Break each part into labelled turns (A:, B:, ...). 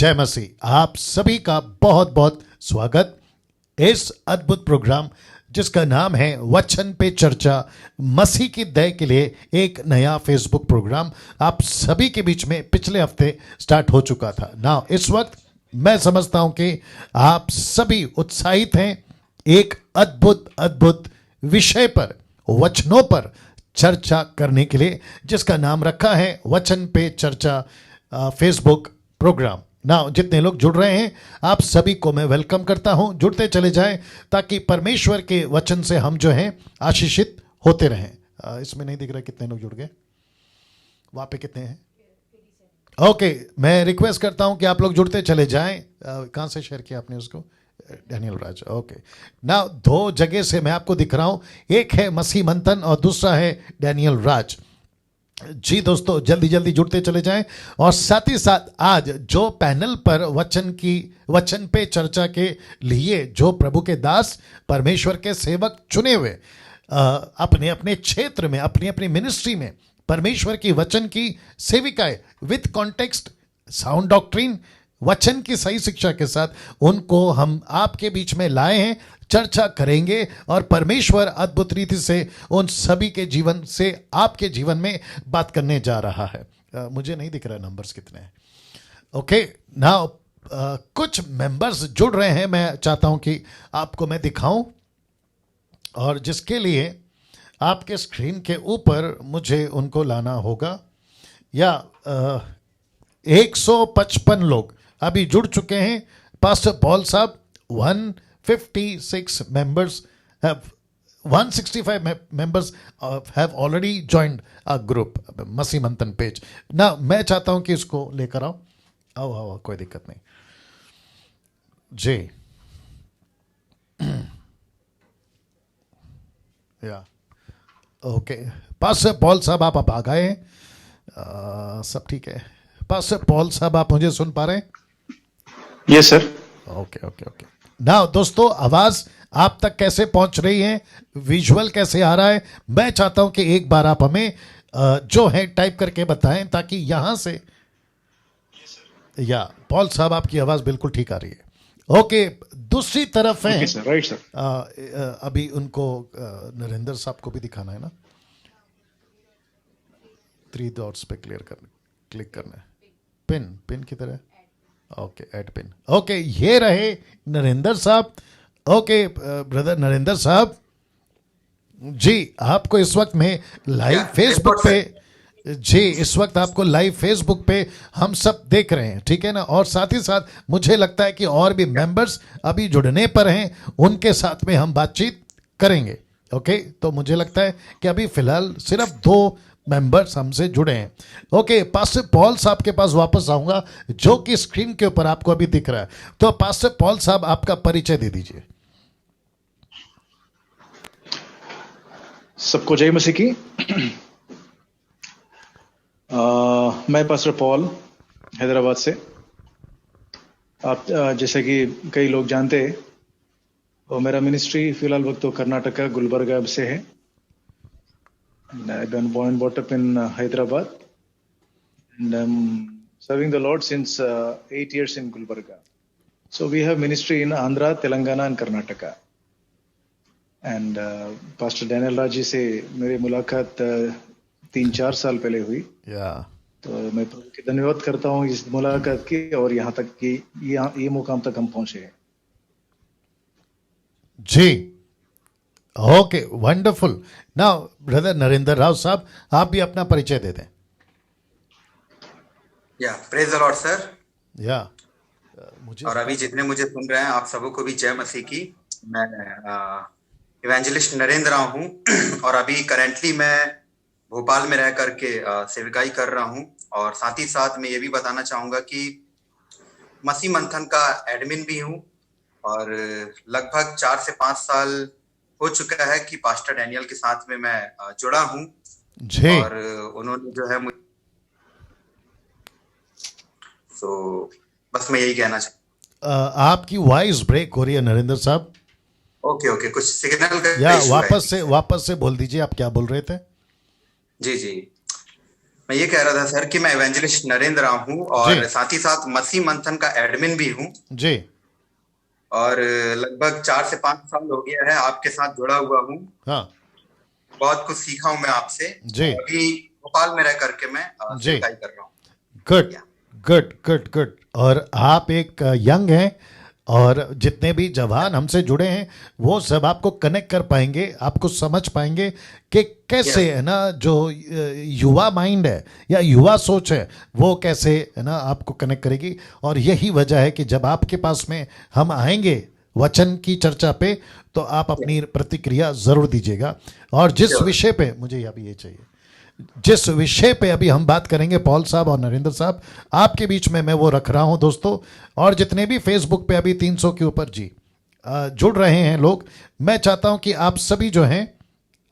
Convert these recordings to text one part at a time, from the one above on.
A: जय मसीह। आप सभी का बहुत बहुत स्वागत इस अद्भुत प्रोग्राम जिसका नाम है वचन पे चर्चा, मसीह की दया के लिए एक नया फेसबुक प्रोग्राम आप सभी के बीच में पिछले हफ्ते स्टार्ट हो चुका था। ना इस वक्त मैं समझता हूं कि आप सभी उत्साहित हैं एक अद्भुत अद्भुत विषय पर, वचनों पर चर्चा करने के लिए, जिसका नाम रखा है वचन पे चर्चा फेसबुक प्रोग्राम। ना जितने लोग जुड़ रहे हैं आप सभी को मैं वेलकम करता हूं। जुड़ते चले जाएं ताकि परमेश्वर के वचन से हम जो हैं आशीषित होते रहें। इसमें नहीं दिख रहा कितने लोग जुड़ गए, वहां पे कितने हैं? ओके, मैं रिक्वेस्ट करता हूं कि आप लोग जुड़ते चले जाएं। कहां से शेयर किया आपने उसको? डैनियल राज। ओके, ना दो जगह से मैं आपको दिख रहा हूं, एक है मसीह मंथन और दूसरा है डैनियल राज। जी दोस्तों, जल्दी जल्दी जुड़ते चले जाएं। और साथ ही साथ आज जो पैनल पर वचन पे चर्चा के लिए जो प्रभु के दास, परमेश्वर के सेवक चुने हुए अपने अपने क्षेत्र में, अपनी अपनी मिनिस्ट्री में परमेश्वर की वचन की सेविकाएं विद कॉन्टेक्स्ट, साउंड डॉक्ट्रिन, वचन की सही शिक्षा के साथ उनको हम आपके बीच में लाए हैं। चर्चा करेंगे और परमेश्वर अद्भुत रीति से उन सभी के जीवन से आपके जीवन में बात करने जा रहा है। मुझे नहीं दिख रहा नंबर्स कितने हैं। ओके, नाउ कुछ मेंबर्स जुड़ रहे हैं, मैं चाहता हूं कि आपको मैं दिखाऊं, और जिसके लिए आपके स्क्रीन के ऊपर मुझे उनको लाना होगा। या 155 लोग अभी जुड़ चुके हैं। पास्टर पॉल साहब, 156 members have 165 members have already joined a group, मसीह मंथन पेज ना। मैं चाहता हूं कि इसको लेकर आओ, कोई दिक्कत नहीं जी। या ओके, पास्टर पॉल साहब आप आ गए हैं? सब ठीक है? पास्टर पॉल साहब आप मुझे सुन पा रहे हैं?
B: Yes sir.
A: Okay okay okay. ना दोस्तों, आवाज आप तक कैसे पहुंच रही है, विजुअल कैसे आ रहा है? मैं चाहता हूं कि एक बार आप हमें जो है टाइप करके बताएं, ताकि यहां से या पॉल साहब आपकी आवाज बिल्कुल ठीक आ रही है। ओके, दूसरी तरफ है
B: राइट सर।
A: अभी उनको नरेंद्र साहब को भी दिखाना है ना। 3 डॉट्स पे क्लिक करना है। पिन की तरह। Okay, add pin. ओके, ये रहे नरेंद्र साहब। ओके ब्रदर नरेंद्र साहब जी, आपको इस वक्त में लाइव फेसबुक पे, जी इस वक्त आपको लाइव फेसबुक पे हम सब देख रहे हैं, ठीक है ना। और साथ ही साथ मुझे लगता है कि और भी मेंबर्स अभी जुड़ने पर हैं, उनके साथ में हम बातचीत करेंगे। ओके, तो मुझे लगता है कि अभी फिलहाल सिर्फ 2 मेंबर्स हमसे जुड़े हैं। ओके, पास्टर पॉल साहब के पास वापस आऊंगा, जो कि स्क्रीन के ऊपर आपको अभी दिख रहा है। तो पास्टर पॉल साहब, आपका परिचय दे दीजिए।
B: सबको जय मसीह की। मैं पास्टर पॉल, हैदराबाद से। आप जैसे कि कई लोग जानते हैं, तो मेरा मिनिस्ट्री फिलहाल वक्त तो कर्नाटका गुलबर्गा से है। I've been born and brought up in Hyderabad, and I'm serving the Lord since 8 years in Gulbarga. So we have ministry in Andhra, Telangana and Karnataka. And Pastor Daniel Raj जी से मेरी मुलाकात 3-4 साल पहले हुई। तो मैं प्रभु की धन्यवाद करता हूँ इस मुलाकात की, और यहाँ तक कि ये मुकाम तक हम पहुंचे हैं।
A: जी okay, wonderful. Now brother Narendra Rao साहब, आप भी अपना परिचय दे दें।
C: या प्रेज द लॉर्ड सर।
A: या मुझे
C: और अभी जितने मुझे सुन रहे हैं आप सबों को भी जय मसीह की। मैं इवेंजलिस्ट नरेंद्र राव हूँ और अभी करेंटली मैं भोपाल में रह करके सेविकाई कर रहा हूँ। और साथ ही साथ मैं ये भी बताना चाहूंगा कि मसीह मंथन का एडमिन भी हूँ, और लगभग 4 से 5 साल हो चुका है कि पास्टर डैनियल के साथ में मैं जुड़ा हूं। और उन्होंने जो है बस मैं यही कहना चाहता।
A: आपकी वॉइस ब्रेक हो रही है नरेंद्र साहब।
C: ओके, कुछ सिग्नल का
A: या वापस से बोल दीजिए, आप क्या बोल रहे थे?
C: जी, मैं ये कह रहा था सर कि मैं इवेंजलिस्ट नरेंद्र हूँ
A: जी।
C: और साथ ही साथ मसीह मंथन का एडमिन भी हूँ
A: जी
C: और लगभग 4 से 5 साल हो गया है आपके साथ जुड़ा हुआ हूँ।
A: हाँ
C: बहुत कुछ सीखा हूँ मैं आपसे।
A: जी।
C: और अभी भोपाल में रह करके मैं
A: जी।
C: सेवकाई कर रहा हूँ।
A: Good good good good. और आप एक यंग हैं और जितने भी जवान हमसे जुड़े हैं वो सब आपको कनेक्ट कर पाएंगे, आपको समझ पाएंगे कि कैसे
C: Yes.
A: है ना जो युवा माइंड है या युवा सोच है वो कैसे है ना आपको कनेक्ट करेगी। और यही वजह है कि जब आपके पास में हम आएंगे वचन की चर्चा पे तो आप अपनी प्रतिक्रिया जरूर दीजिएगा। और जिस
C: Sure.
A: विषय पे मुझे अभी ये चाहिए, जिस विषय पे अभी हम बात करेंगे पॉल साहब और नरेंद्र साहब आपके बीच में मैं वो रख रहा हूं दोस्तों। और जितने भी फेसबुक पे अभी 300 के ऊपर जी जुड़ रहे हैं लोग, मैं चाहता हूं कि आप सभी जो हैं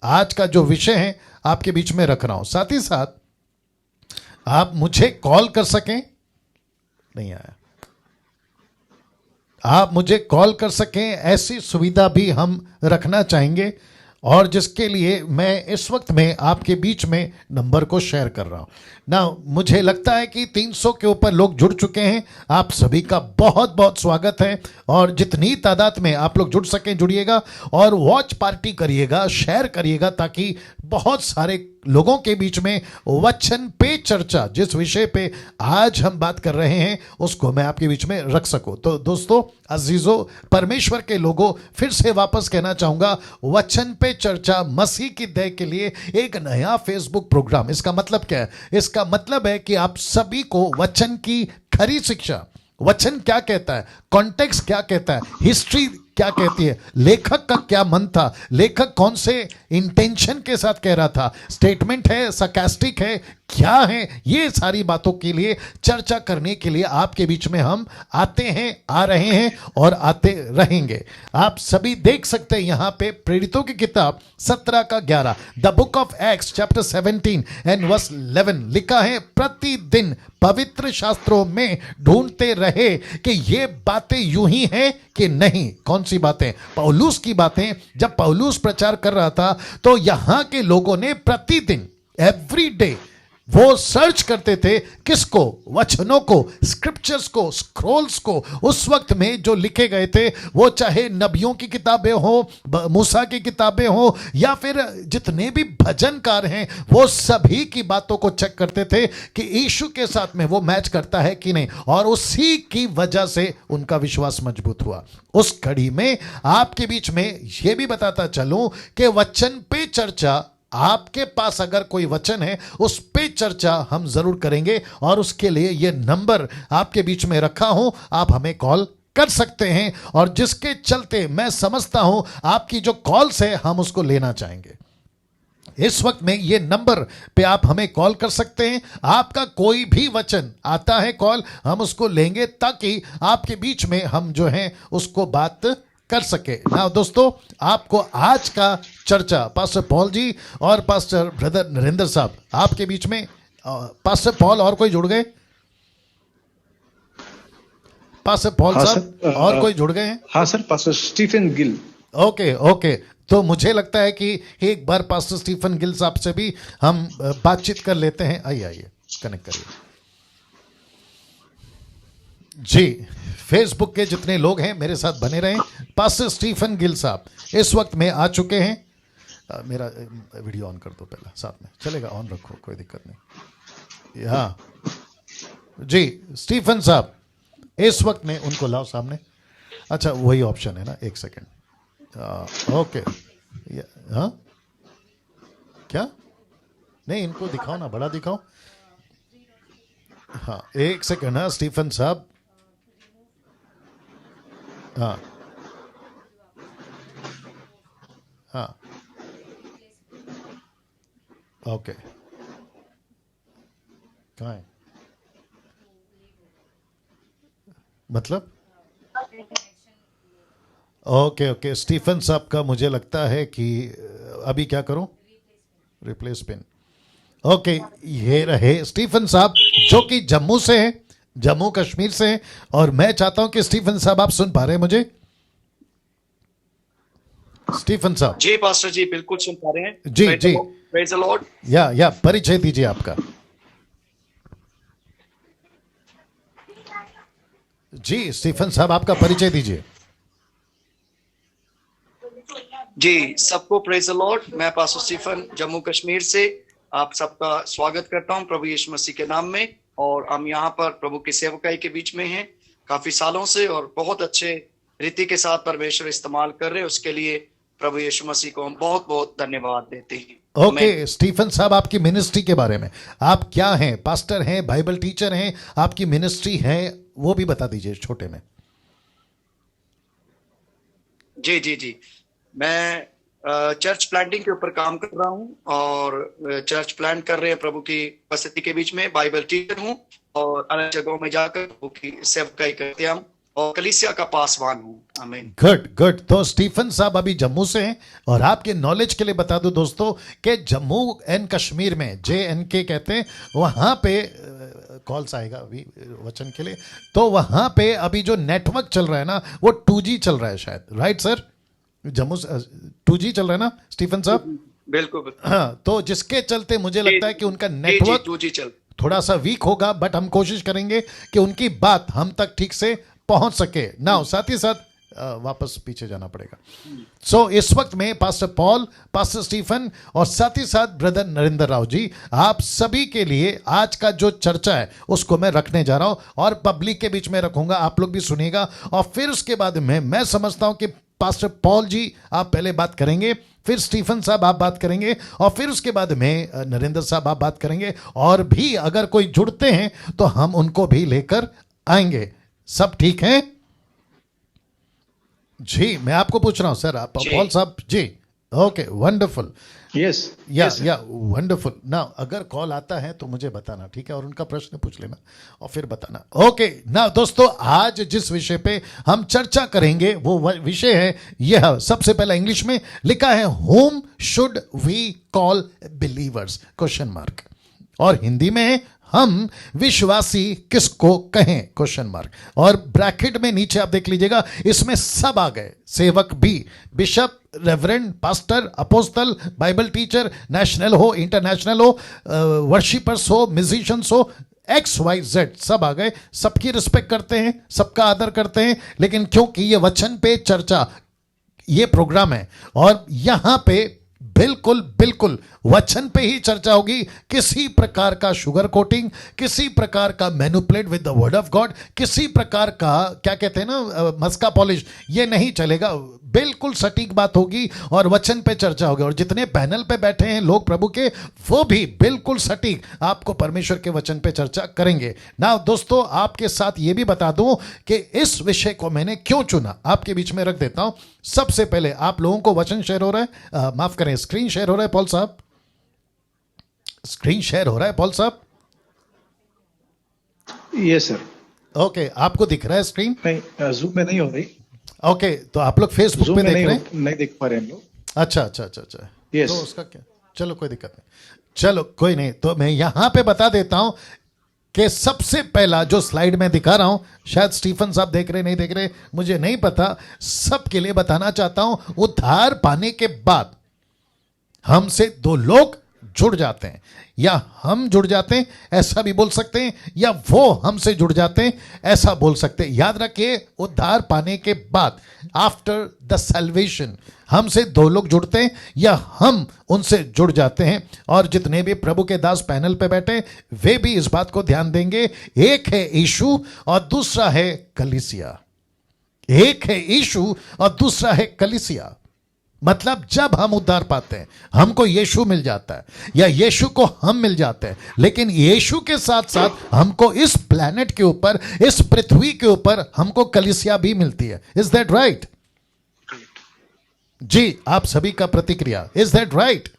A: आज का जो विषय है आपके बीच में रख रहा हूं। साथ ही साथ आप मुझे कॉल कर सकें, नहीं आया, आप मुझे कॉल कर सकें ऐसी सुविधा भी हम रखना चाहेंगे। और जिसके लिए मैं इस वक्त में आपके बीच में नंबर को शेयर कर रहा हूं ना। मुझे लगता है कि 300 के ऊपर लोग जुड़ चुके हैं। आप सभी का बहुत बहुत स्वागत है और जितनी तादाद में आप लोग जुड़ सकें जुड़िएगा और वॉच पार्टी करिएगा, शेयर करिएगा ताकि बहुत सारे लोगों के बीच में वचन पे चर्चा जिस विषय पे आज हम बात कर रहे हैं उसको मैं आपके बीच में रख सकूं। तो दोस्तों अजीजों परमेश्वर के लोगों, फिर से वापस कहना चाहूंगा वचन पे चर्चा मसीह की दया के लिए एक नया फेसबुक प्रोग्राम। इसका मतलब क्या है? इसका मतलब है कि आप सभी को वचन की खरी शिक्षा, वचन क्या कहता है, कॉन्टेक्स्ट क्या कहता है, हिस्ट्री क्या कहती है, लेखक का क्या मन था, लेखक कौन से इंटेंशन के साथ कह रहा था, स्टेटमेंट है, sarcastic है, क्या है, ये सारी बातों के लिए चर्चा करने के लिए आपके बीच में हम आते हैं, आ रहे हैं और आते रहेंगे। आप सभी देख सकते हैं यहां पे प्रेरितों की किताब 17 का 11 the book of acts chapter 17 and verse 11 लिखा है, प्रतिदिन पवित्र शास्त्रों में ढूंढते रहे कि ये बातें यूं ही हैं कि नहीं। कौन सी बातें? पौलुस की बातें। जब पौलुस प्रचार कर रहा था तो यहां के लोगों ने प्रतिदिन एवरी डे वो सर्च करते थे, किसको? वचनों को, स्क्रिप्चर्स को, स्क्रोल्स को। उस वक्त में जो लिखे गए थे वो चाहे नबियों की किताबें हो, मूसा की किताबें हो या फिर जितने भी भजनकार हैं वो सभी की बातों को चेक करते थे कि यीशु के साथ में वो मैच करता है कि नहीं। और उसी की वजह से उनका विश्वास मजबूत हुआ। उस कड़ी में आपके बीच में ये भी बताता चलूं कि वचन पे चर्चा, आपके पास अगर कोई वचन है उस पे चर्चा हम जरूर करेंगे और उसके लिए ये नंबर आपके बीच में रखा हूं, आप हमें कॉल कर सकते हैं। और जिसके चलते मैं समझता हूं आपकी जो कॉल्स है हम उसको लेना चाहेंगे। इस वक्त में ये नंबर पे आप हमें कॉल कर सकते हैं। आपका कोई भी वचन आता है कॉल हम उसको लेंगे ताकि आपके बीच में हम जो हैं उसको बात कर सके ना। दोस्तों आपको आज का चर्चा पास्टर पॉल जी और पास्टर ब्रदर नरेंद्र साहब आपके बीच में, पास्टर पॉल और कोई जुड़ गए? पास्टर पॉल
B: हाँ
A: साहब
B: सर,
A: और कोई जुड़ गए हैं?
B: हाँ sir, pastor Stephen Gill.
A: Okay okay, तो मुझे लगता है कि एक बार पास्टर स्टीफन गिल साहब से भी हम बातचीत कर लेते हैं। आइए आइए कनेक्ट करिए जी। फेसबुक के जितने लोग हैं मेरे साथ बने रहें। पास्टर स्टीफन गिल साहब इस वक्त में आ चुके हैं। मेरा वीडियो ऑन कर दो पहला, साथ में चलेगा, ऑन रखो, कोई दिक्कत नहीं। हाँ जी, स्टीफन साहब इस वक्त में उनको लाओ सामने। अच्छा वही ऑप्शन है ना, एक सेकेंड। ओके, हाँ क्या नहीं, इनको दिखाओ ना, बड़ा दिखाओ। हाँ एक सेकेंड। हाँ स्टीफन साहब, हाँ हाँ ओके, कहाँ है मतलब? ओके ओके, स्टीफन साहब का मुझे लगता है कि अभी क्या करूं, रिप्लेस पिन। ओके, ये रहे स्टीफन साहब जो कि जम्मू से हैं, जम्मू कश्मीर से हैं। और मैं चाहता हूं कि स्टीफन साहब आप सुन पा रहे हैं मुझे? स्टीफन साहब
D: जी पास्टर जी, बिल्कुल सुन पा रहे हैं।
A: जी जी,
D: प्रेज द लॉर्ड।
A: या परिचय दीजिए आपका। जी स्टीफन साहब, आपका परिचय दीजिए।
D: जी, सबको प्रेज द लॉर्ड। मैं पास्टर स्टीफन जम्मू कश्मीर से आप सबका स्वागत करता हूं प्रभु यीशु मसीह के नाम में। और हम यहाँ पर प्रभु की सेवकाई के बीच में हैं काफी सालों से, और बहुत अच्छे रीति के साथ परमेश्वर इस्तेमाल कर रहे हैं। उसके लिए प्रभु यीशु मसीह को हम बहुत बहुत धन्यवाद देते हैं।
A: ओके स्टीफन साहब, आपकी मिनिस्ट्री के बारे में, आप क्या हैं? पास्टर हैं, बाइबल टीचर हैं, आपकी मिनिस्ट्री है, वो भी बता दीजिए छोटे में।
D: जी जी जी, मैं चर्च प्लांटिंग के ऊपर काम कर रहा हूं, और चर्च प्लांट कर रहे हैं प्रभु की उपस्थिति के बीच में। बाइबल टीचर हूं और अलग जगहों में जाकर प्रभु की सेवकाई करते हैं हम, और कलीसिया का पासवान हूं। आमीन।
A: Good good. तो स्टीफन साहब अभी जम्मू से हैं, और आपके नॉलेज के लिए बता दूं दोस्तों कि जम्मू एंड कश्मीर में JNK कहते हैं, वहां पे कॉल्स आएगा अभी वचन के लिए, तो वहां पे अभी जो नेटवर्क चल रहा है ना, वो 2G चल रहा है शायद, राइट सर? जम्मू 2G चल रहा है ना स्टीफन साहब?
D: बिल्कुल।
A: हाँ, तो जिसके चलते मुझे लगता है कि उनका नेटवर्क
D: 2G चल
A: थोड़ा सा वीक होगा, बट हम कोशिश करेंगे कि उनकी बात हम तक ठीक से पहुंच सके ना। साथ ही साथ वापस पीछे जाना पड़ेगा। सो इस वक्त में पास्टर पॉल, पास्टर स्टीफन और साथ ही साथ ब्रदर नरेंद्र राव जी, आप सभी के लिए आज का जो चर्चा है उसको मैं रखने जा रहा हूं, और पब्लिक के बीच में रखूंगा, आप लोग भी सुनिएगा। और फिर उसके बाद में मैं समझता हूं कि पास्टर पॉल जी आप पहले बात करेंगे, फिर स्टीफन साहब आप बात करेंगे, और फिर उसके बाद में नरेंद्र साहब आप बात करेंगे, और भी अगर कोई जुड़ते हैं तो हम उनको भी लेकर आएंगे। सब ठीक है जी? मैं आपको पूछ रहा हूं सर, आप पॉल साहब जी। Okay, wonderful.
B: Yes.
A: या वंडरफुल ना। अगर कॉल आता है तो मुझे बताना, ठीक है? और उनका प्रश्न पूछ लेना और फिर बताना। ओके ना दोस्तों, आज जिस विषय पे हम चर्चा करेंगे वो विषय है यह। सबसे पहला इंग्लिश में लिखा है, whom should we call believers, question mark. और हिंदी में है, हम विश्वासी किसको कहें, क्वेश्चन मार्क। और ब्रैकेट में नीचे आप देख लीजिएगा, इसमें सब आ गए, सेवक भी, bishop, reverend, pastor, apostle, Bible teacher, national हो, इंटरनेशनल हो, वर्शिपर्स हो, म्यूजिशियंस हो, XYZ सब आ गए। सबकी रिस्पेक्ट करते हैं, सबका आदर करते हैं, लेकिन क्योंकि ये वचन पे चर्चा ये प्रोग्राम है, और यहां पे बिल्कुल बिल्कुल वचन पे ही चर्चा होगी। किसी प्रकार का शुगर कोटिंग, किसी प्रकार का manipulate with the word of God, किसी प्रकार का क्या कहते हैं ना, मस्का पॉलिश, ये नहीं चलेगा। बिल्कुल सटीक बात होगी और वचन पे चर्चा होगी। और जितने पैनल पे बैठे हैं लोग प्रभु के, वो भी बिल्कुल सटीक आपको परमेश्वर के वचन पे चर्चा करेंगे ना। दोस्तों, आपके साथ ये भी बता दूं कि इस विषय को मैंने क्यों चुना, आपके बीच में रख देता हूं। सबसे पहले आप लोगों को वचन शेयर हो रहा है, माफ करें, स्क्रीन शेयर हो रहा है पॉल साहब? स्क्रीन शेयर हो रहा है पॉल साहब?
B: Yes sir.
A: ओके, आपको दिख रहा है स्क्रीन?
B: नहीं, जूम में नहीं हो रही।
A: ओके, तो आप लोग फेसबुक
B: जूम
A: पे
B: में
A: देख रहे हैं?
B: नहीं देख पा रहे हैं हम लोग।
A: अच्छा अच्छा अच्छा अच्छा।
B: Yes.
A: तो उसका क्या, चलो कोई दिक्कत नहीं, चलो कोई नहीं। तो मैं यहां पे बता देता हूं कि सबसे पहला जो स्लाइड में दिखा रहा हूं, शायद स्टीफन साहब देख रहे नहीं देख रहे मुझे नहीं पता, सबके लिए बताना चाहता हूं। उद्धार पाने के बाद हमसे दो लोग जुड़ जाते हैं, या हम जुड़ जाते हैं ऐसा भी बोल सकते हैं, या वो हमसे जुड़ जाते हैं ऐसा बोल सकते हैं। याद रखिए, उद्धार पाने के बाद, आफ्टर द सैल्वेशन, हमसे दो लोग जुड़ते हैं या हम उनसे जुड़ जाते हैं। और जितने भी प्रभु के दास पैनल पे बैठे, वे भी इस बात को ध्यान देंगे, एक है यीशु और दूसरा है कलीसिया। एक है यीशु और दूसरा है कलीसिया। मतलब जब हम उद्धार पाते हैं, हमको यीशु मिल जाता है या यीशु को हम मिल जाते हैं, लेकिन यीशु के साथ साथ हमको इस प्लैनेट के ऊपर, इस पृथ्वी के ऊपर हमको कलीसिया भी मिलती है। Is that right? जी, आप सभी का प्रतिक्रिया, इज दैट राइट?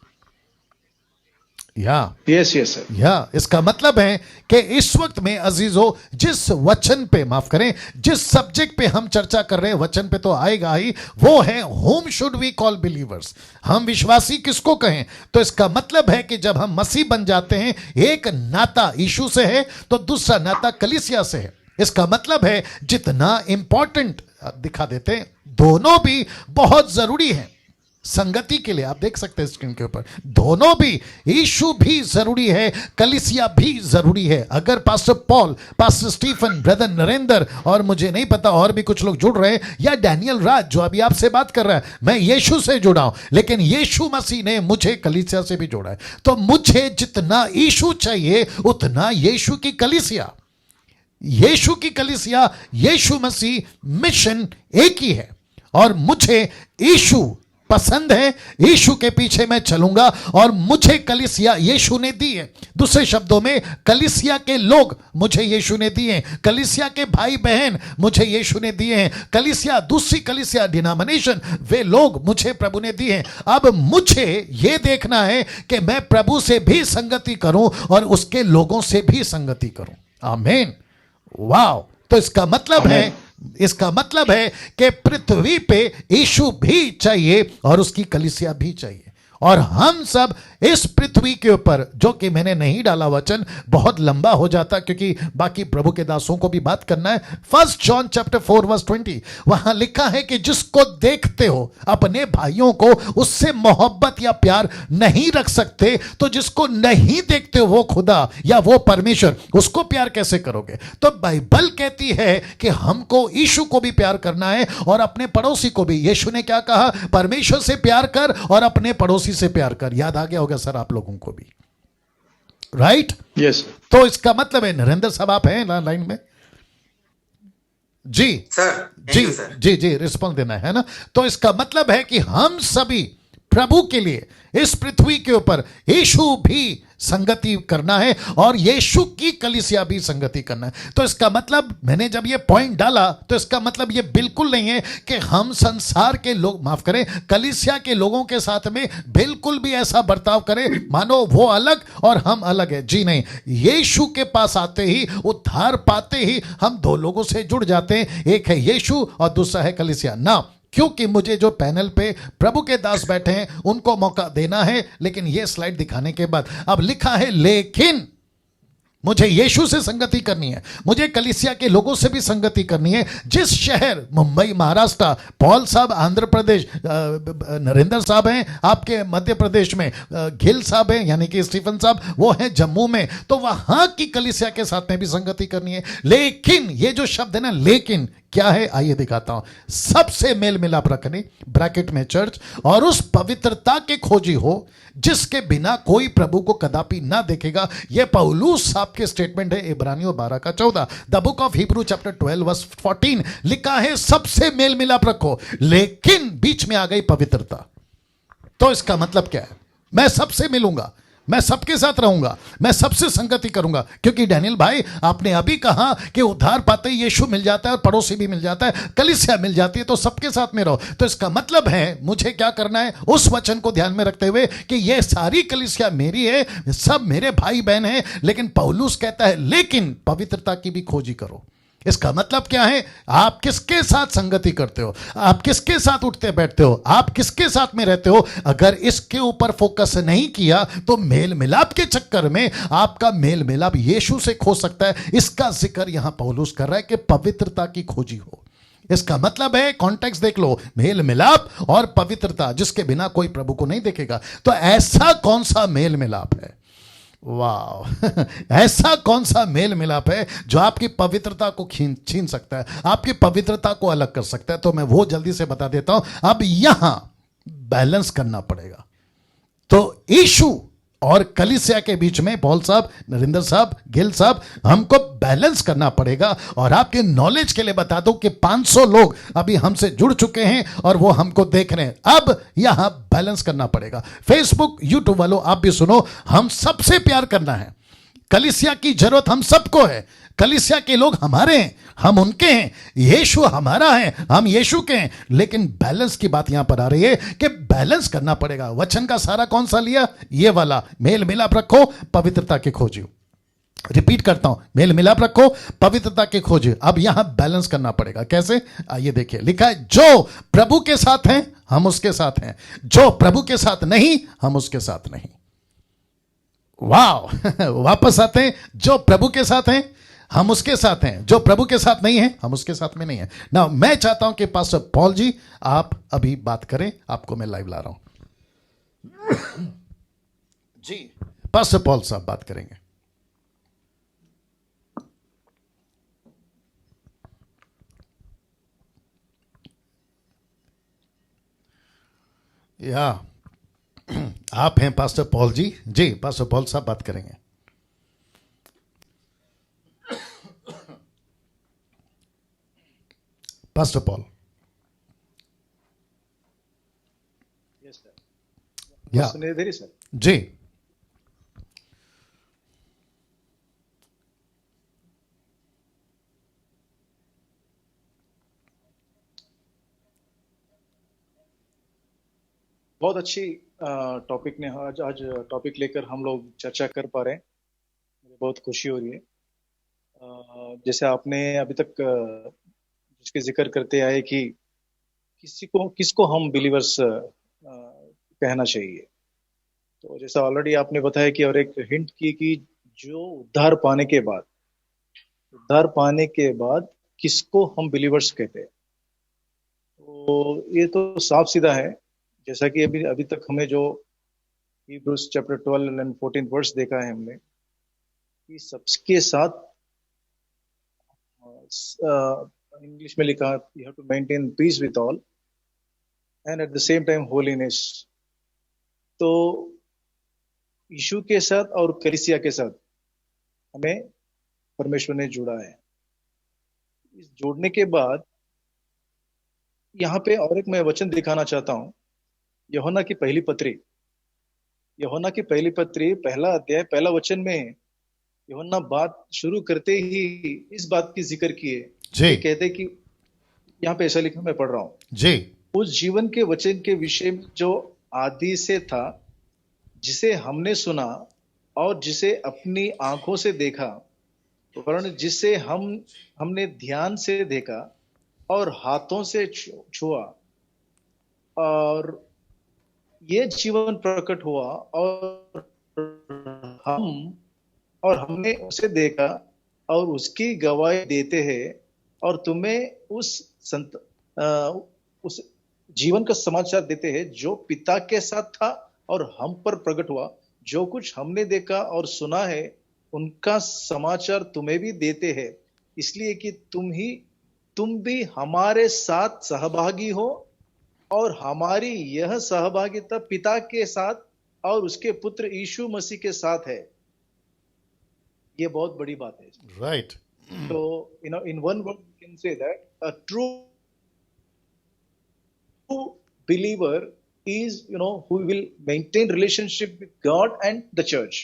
A: या
B: Yes yes sir.
A: या इसका मतलब है कि इस वक्त में अजीजों, जिस वचन पे, माफ करें, जिस सब्जेक्ट पे हम चर्चा कर रहे हैं, वचन पे तो आएगा ही, वो है whom should we call believers, हम विश्वासी किसको कहें। तो इसका मतलब है कि जब हम मसीह बन जाते हैं, एक नाता यीशु से है तो दूसरा नाता कलीसिया से है। इसका मतलब है जितना इंपॉर्टेंट दिखा देते हैं, दोनों भी बहुत जरूरी है। संगति के लिए, आप देख सकते हैं स्क्रीन के ऊपर, दोनों भी, यीशु भी जरूरी है, कलीसिया भी जरूरी है। अगर pastor Paul, pastor Stephen, brother Narendra और मुझे नहीं पता और भी कुछ लोग जुड़ रहे हैं, या डैनियल राज जो अभी आपसे बात कर रहा है, मैं यीशु से जुड़ा हूं, लेकिन यीशु मसीह ने मुझे कलीसिया से भी जोड़ा है। तो मुझे जितना यीशु चाहिए उतना यीशु की कलीसिया, यीशु की कलीसिया, यीशु मसीह, मिशन एक ही है। और मुझे यीशु पसंद है, यीशु के पीछे मैं चलूंगा, और मुझे कलीसिया यीशु ने दी है। दूसरे शब्दों में, कलीसिया के लोग मुझे यीशु ने दिए हैं, कलीसिया के भाई बहन मुझे यीशु ने दिए हैं, कलीसिया, दूसरी कलीसिया, डिनोमिनेशन, वे लोग मुझे प्रभु ने दिए हैं। अब मुझे यह देखना है कि मैं प्रभु से भी संगति करूं और उसके लोगों से भी संगति करूं। आमीन। वाह। तो इसका मतलब है कि पृथ्वी पे यीशु भी चाहिए और उसकी कलीसिया भी चाहिए। और हम सब इस पृथ्वी के ऊपर, जो कि मैंने नहीं डाला वचन, बहुत लंबा हो जाता क्योंकि बाकी प्रभु के दासों को भी बात करना है। 1 जॉन चैप्टर 4 वर्स 20, वहां लिखा है कि जिसको देखते हो अपने भाइयों को, उससे मोहब्बत या प्यार नहीं रख सकते, तो जिसको नहीं देखते हो वो खुदा या वो परमेश्वर, उसको प्यार कैसे करोगे? तो बाइबल कहती है कि हमको यीशु को भी प्यार करना है और अपने पड़ोसी को भी। यीशु ने क्या कहा? परमेश्वर से प्यार कर और अपने पड़ोसी से प्यार कर। याद आ गया होगा सर आप लोगों को भी, राइट?
B: यस।
A: तो इसका मतलब है, नरेंद्र साहब आप हैं लाइन में? जी
C: सर,
A: जी रिस्पॉन्स देना है ना? तो इसका मतलब है कि हम सभी प्रभु के लिए इस पृथ्वी के ऊपर यीशु भी संगति करना है और यीशु की कलीसिया भी संगति करना है। तो इसका मतलब, मैंने जब ये पॉइंट डाला तो इसका मतलब ये बिल्कुल नहीं है कि हम संसार के लोग, माफ करें, कलीसिया के लोगों के साथ में बिल्कुल भी ऐसा बर्ताव करें मानो वो अलग और हम अलग है। जी नहीं, यीशु के पास आते ही, उद्धार पाते ही हम दो लोगों से जुड़ जाते हैं, एक है यीशु और दूसरा है कलीसिया ना। क्योंकि मुझे जो पैनल पे प्रभु के दास बैठे हैं उनको मौका देना है, लेकिन ये स्लाइड दिखाने के बाद अब लिखा है, लेकिन मुझे यीशु से संगति करनी है, मुझे कलीसिया के लोगों से भी संगति करनी है। जिस शहर, मुंबई महाराष्ट्र, पॉल साहब आंध्र प्रदेश, नरेंद्र साहब हैं आपके मध्य प्रदेश में, गिल साहब हैं यानी कि स्टीफन साहब वो हैं जम्मू में, तो वहां की कलीसिया के साथ में भी संगति करनी है। लेकिन ये जो शब्द है ना, लेकिन क्या है, आइए दिखाता हूं। सबसे मेल मिलाप रखने, ब्रैकेट में चर्च, और उस पवित्रता के खोजी हो जिसके बिना कोई प्रभु को कदापि ना देखेगा। यह पौलुस साहब के स्टेटमेंट है, इब्रानियों 12:14। The book of Hebrews chapter 12 verse 14 लिखा है, सबसे मेल मिलाप रखो, लेकिन बीच में आ गई पवित्रता। तो इसका मतलब क्या है? मैं सबसे मिलूंगा, मैं सबके साथ रहूंगा, मैं सबसे संगति करूंगा, क्योंकि डैनियल भाई आपने अभी कहा कि उद्धार पाते ही यीशु मिल जाता है और पड़ोसी भी मिल जाता है, कलीसिया मिल जाती है, तो सबके साथ में रहो। तो इसका मतलब है मुझे क्या करना है, उस वचन को ध्यान में रखते हुए कि ये सारी कलीसिया मेरी है, सब मेरे भाई बहन हैं, लेकिन पौलुस कहता है लेकिन पवित्रता की भी खोजी करो। इसका मतलब क्या है? आप किसके साथ संगति करते हो, आप किसके साथ उठते बैठते हो, आप किसके साथ में रहते हो। अगर इसके ऊपर फोकस नहीं किया तो मेल मिलाप के चक्कर में आपका मेल मिलाप यीशु से खो सकता है। इसका जिक्र यहां पौलुस कर रहा है कि पवित्रता की खोजी हो। इसका मतलब है, कॉन्टेक्स्ट देख लो, मेल मिलाप और पवित्रता, जिसके बिना कोई प्रभु को नहीं देखेगा। तो ऐसा कौन सा मेल मिलाप है? वाह ऐसा कौन सा मेल मिलाप है जो आपकी पवित्रता को छीन सकता है, आपकी पवित्रता को अलग कर सकता है? तो मैं वो जल्दी से बता देता हूं। अब यहां बैलेंस करना पड़ेगा। तो यीशु और कलीसिया के बीच में पॉल साहब, नरेंद्र साहब, गिल साहब, हमको बैलेंस करना पड़ेगा। और आपके नॉलेज के लिए बता दूं कि 500 लोग अभी हमसे जुड़ चुके हैं और वो हमको देख रहे हैं। अब यहां बैलेंस करना पड़ेगा। फेसबुक, यूट्यूब वालों आप भी सुनो, हम सबसे प्यार करना है, कलीसिया की जरूरत हम सबको है, कलीसिया के लोग हमारे हैं, हम उनके हैं, यीशु हमारा है, हम यीशु के हैं। लेकिन बैलेंस की बात यहां पर आ रही है कि बैलेंस करना पड़ेगा। वचन का सारा कौन सा लिया? ये वाला, मेल मिलाप रखो, पवित्रता के खोजी। रिपीट करता हूं, मेल मिलाप रखो, पवित्रता के खोजी। अब यहां बैलेंस करना पड़ेगा। कैसे? आइए देखिए, लिखा है, जो प्रभु के साथ हैं हम उसके साथ हैं, जो प्रभु के साथ नहीं हम उसके साथ नहीं। वाह वापस आते हैं, जो प्रभु के साथ हैं हम उसके साथ हैं, जो प्रभु के साथ नहीं है हम उसके साथ में नहीं है ना। मैं चाहता हूं कि पास्टर पॉल जी आप अभी बात करें, आपको मैं लाइव ला रहा हूं। जी पास्टर पॉल साहब बात करेंगे। या आप हैं पास्टर पॉल जी? जी पास्टर पॉल साहब बात करेंगे। Pastor Paul.
B: यस सर,
A: या
B: सुनिए देरी सर।
A: जी
B: बहुत अच्छी टॉपिक ने आज टॉपिक लेकर हम लोग चर्चा कर पा रहे हैं, मुझे बहुत खुशी हो रही है। जैसे आपने अभी तक जिसके जिक्र करते आए कि किसको हम बिलीवर्स कहना चाहिए, तो जैसा ऑलरेडी आपने बताया कि और एक हिंट की कि जो उद्धार पाने के बाद किसको हम बिलीवर्स कहते हैं, तो ये तो साफ सीधा है। जैसा कि अभी तक हमें जो Hebrews चैप्टर 12 एंड 14 वर्स देखा है हमने कि सबके साथ इंग्लिश में लिखा you have to maintain peace with all and at the same time holiness. तो यीशु के साथ और कलीसिया के साथ हमें परमेश्वर ने जुड़ा है। इस जोड़ने के बाद यहाँ पे और एक मैं वचन दिखाना चाहता हूँ, यूहन्ना की पहली पत्री पहला अध्याय पहला वचन में यूहन्ना बात शुरू करते ही इस बात की जिक्र किए,
A: जी
B: कहते कि यहाँ पे ऐसा लिखा, मैं पढ़ रहा हूँ,
A: जी
B: उस जीवन के वचन के विषय में जो आदि से था, जिसे हमने सुना और जिसे अपनी आंखों से देखा, वरन जिसे हमने ध्यान से देखा और हाथों से छुआ, और ये जीवन प्रकट हुआ और हमने उसे देखा और उसकी गवाही देते हैं और तुम्हें उस जीवन का समाचार देते हैं जो पिता के साथ था और हम पर प्रकट हुआ। जो कुछ हमने देखा और सुना है उनका समाचार तुम्हें भी देते हैं, इसलिए कि तुम भी हमारे साथ सहभागी हो और हमारी यह सहभागिता पिता के साथ और उसके पुत्र यीशु मसीह के साथ है। ये बहुत बड़ी बात है,
A: राइट।
B: तो in one word you can say that a true believer is who will maintain relationship with God and the church।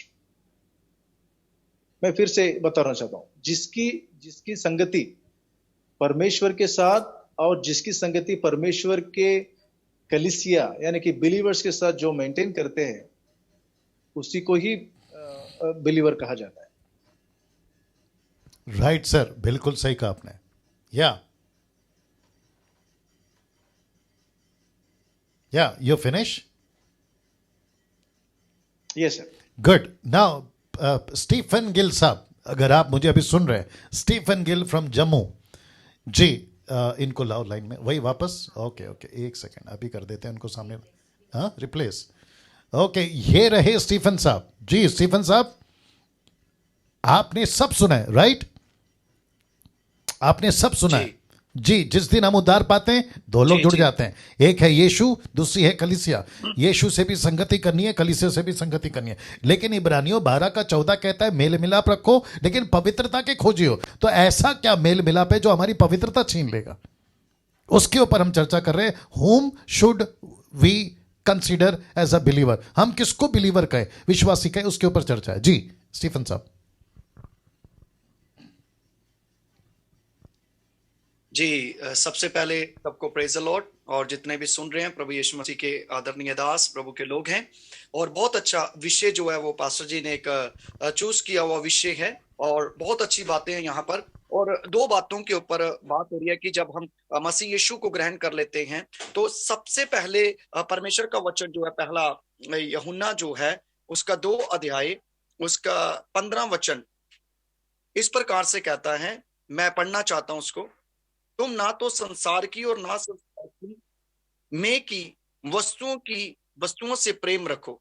B: मैं फिर से बताना चाहता हूं, जिसकी संगति परमेश्वर के साथ और जिसकी संगति परमेश्वर के कलीसिया यानी कि बिलीवर्स के साथ जो मेंटेन करते हैं उसी को ही बिलीवर कहा जाता है।
A: राइट सर, बिल्कुल सही कहा आपने। या you finish?
B: Yes sir.
A: Good. Now Stephen Gill साहब, अगर आप मुझे अभी सुन रहे हैं, Stephen Gill from Jammu ji, इनको लाओ लाइन में, वही वापस। ओके एक सेकेंड, अभी कर देते हैं उनको सामने। हाँ, रिप्लेस। ओके, ये रहे स्टीफन साहब। जी स्टीफन साहब, आपने सब सुना है, राइट? आपने सब सुना है जी। जिस दिन हम उद्धार पाते हैं दो लोग जुड़ जाते हैं, एक है यीशु, दूसरी है कलीसिया। यीशु से भी संगति करनी है, कलीसिया से भी संगति करनी है। लेकिन इब्रानियों 12:14 कहता है मेल मिलाप रखो लेकिन पवित्रता के खोजियो। तो ऐसा क्या मेल मिलाप है जो हमारी पवित्रता छीन लेगा? उसके ऊपर हम चर्चा कर रहे हैं। Whom should we consider as a believer? हम किसको बिलीवर कहें, विश्वासी कहें, उसके ऊपर चर्चा है। जी स्टीफन साहब।
D: जी, सबसे पहले सबको प्रेज द लॉर्ड, और जितने भी सुन रहे हैं प्रभु यीशु मसीह के आदरणीय दास प्रभु के लोग हैं। और बहुत अच्छा विषय जो है वो पास्टर जी ने एक चूज किया हुआ विषय है और बहुत अच्छी बातें हैं यहाँ पर। और दो बातों के ऊपर बात हो रही है कि जब हम मसीह यीशु को ग्रहण कर लेते हैं तो सबसे पहले परमेश्वर का वचन जो है, पहला यूहन्ना जो है उसका 2 अध्याय उसका 15 वचन, इस प्रकार से कहता है, मैं पढ़ना चाहता हूं उसको। तुम ना तो संसार की और ना संसार की में की वस्तुओं से प्रेम रखो।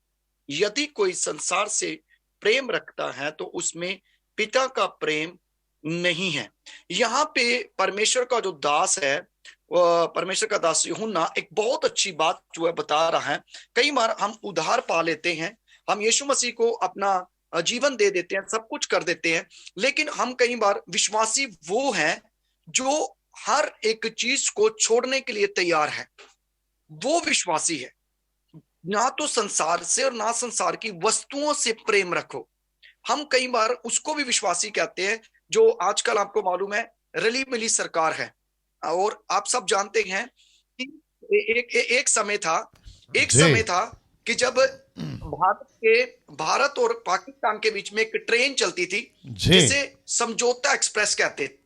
D: यदि कोई संसार से प्रेम रखता है तो उसमें पिता का प्रेम नहीं है। यहाँ पे परमेश्वर का जो दास है, परमेश्वर का दास यूहन्ना एक बहुत अच्छी बात जो है बता रहा है। कई बार हम उधार पा लेते हैं, हम यीशु मसीह को अपना जीवन दे देते हैं, सब कुछ कर देते हैं, लेकिन हम कई बार विश्वासी वो हैं जो हर एक चीज को छोड़ने के लिए तैयार है। वो विश्वासी है। ना तो संसार से और ना संसार की वस्तुओं से प्रेम रखो। हम कई बार उसको भी विश्वासी कहते हैं जो आजकल आपको मालूम है रली मिली सरकार है। और आप सब जानते हैं कि एक समय था कि जब भारत और पाकिस्तान के बीच में एक ट्रेन चलती थी जिसे समझौता एक्सप्रेस कहते थे।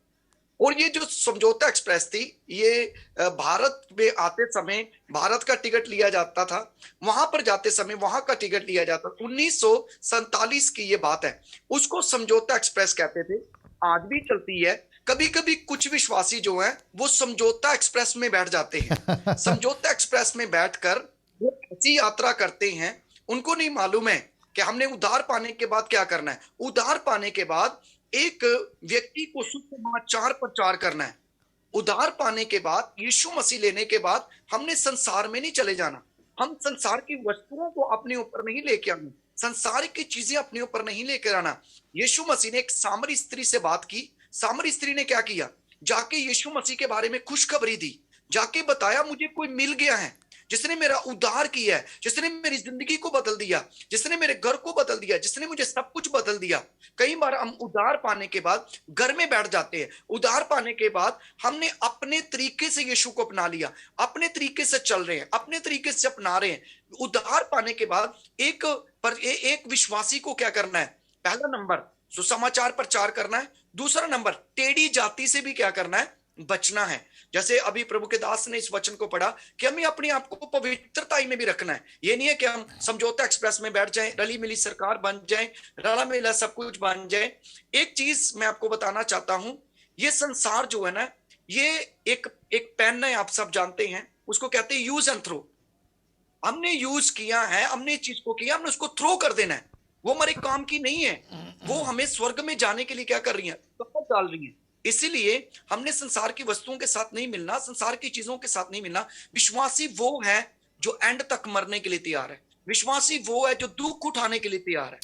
D: और ये जो समझौता एक्सप्रेस थी, ये भारत में आते समय भारत का टिकट लिया जाता था, वहां पर जाते समय वहां का टिकट लिया जाता था। 1947 की ये बात है। उसको समझौता एक्सप्रेस कहते थे। आज भी चलती है। कभी कभी कुछ विश्वासी जो हैं वो समझौता एक्सप्रेस में बैठ जाते हैं। समझौता एक्सप्रेस में बैठकर वो ऐसी यात्रा करते हैं, उनको नहीं मालूम है कि हमने उधार पाने के बाद क्या करना है। उधार पाने के बाद एक व्यक्ति को सुसमाचार प्रचार करना है। उधार पाने के बाद, यीशु मसीह लेने के बाद हमने संसार में नहीं चले जाना। हम संसार की वस्तुओं को अपने ऊपर नहीं लेके आना, संसार की चीजें अपने ऊपर नहीं लेकर आना। यीशु मसीह ने एक सामरी स्त्री से बात की। सामरी स्त्री ने क्या किया? जाके यीशु मसीह के बारे में खुशखबरी दी, जाके बताया मुझे कोई मिल गया है जिसने मेरा उद्धार किया है, जिसने मेरी जिंदगी को बदल दिया, जिसने मेरे घर को बदल दिया, जिसने मुझे सब कुछ बदल दिया। कई बार हम उद्धार पाने के बाद घर में बैठ जाते हैं। उद्धार पाने के बाद हमने अपने तरीके से यीशु को अपना लिया, अपने तरीके से चल रहे हैं, अपने तरीके से अपना रहे हैं। उद्धार पाने के बाद एक विश्वासी को क्या करना है? पहला नंबर सुसमाचार प्रचार करना है। दूसरा नंबर टेढ़ी जाति से भी क्या करना है? बचना है। जैसे अभी प्रभु के दास ने इस वचन को पढ़ा कि हमें अपने आप को पवित्रता में भी रखना है। ये नहीं है कि हम समझौता एक्सप्रेस में बैठ जाएं, रली मिली सरकार बन जाए, रला मिला सब कुछ बन जाए। एक चीज मैं आपको बताना चाहता हूं, ये संसार जो है ना, ये एक पेन है, आप सब जानते हैं, उसको कहते हैं यूज एंड थ्रो। हमने यूज किया है, हमने चीज को किया, हमने उसको थ्रो कर देना है। वो हमारे काम की नहीं है। वो हमें स्वर्ग में जाने के लिए क्या कर रही है? कपट डाल रही है। इसीलिए हमने संसार की वस्तुओं के साथ नहीं मिलना, संसार की चीजों के साथ नहीं मिलना। विश्वासी वो है जो एंड तक मरने के लिए तैयार है। विश्वासी वो है जो दुख उठाने के लिए तैयार है,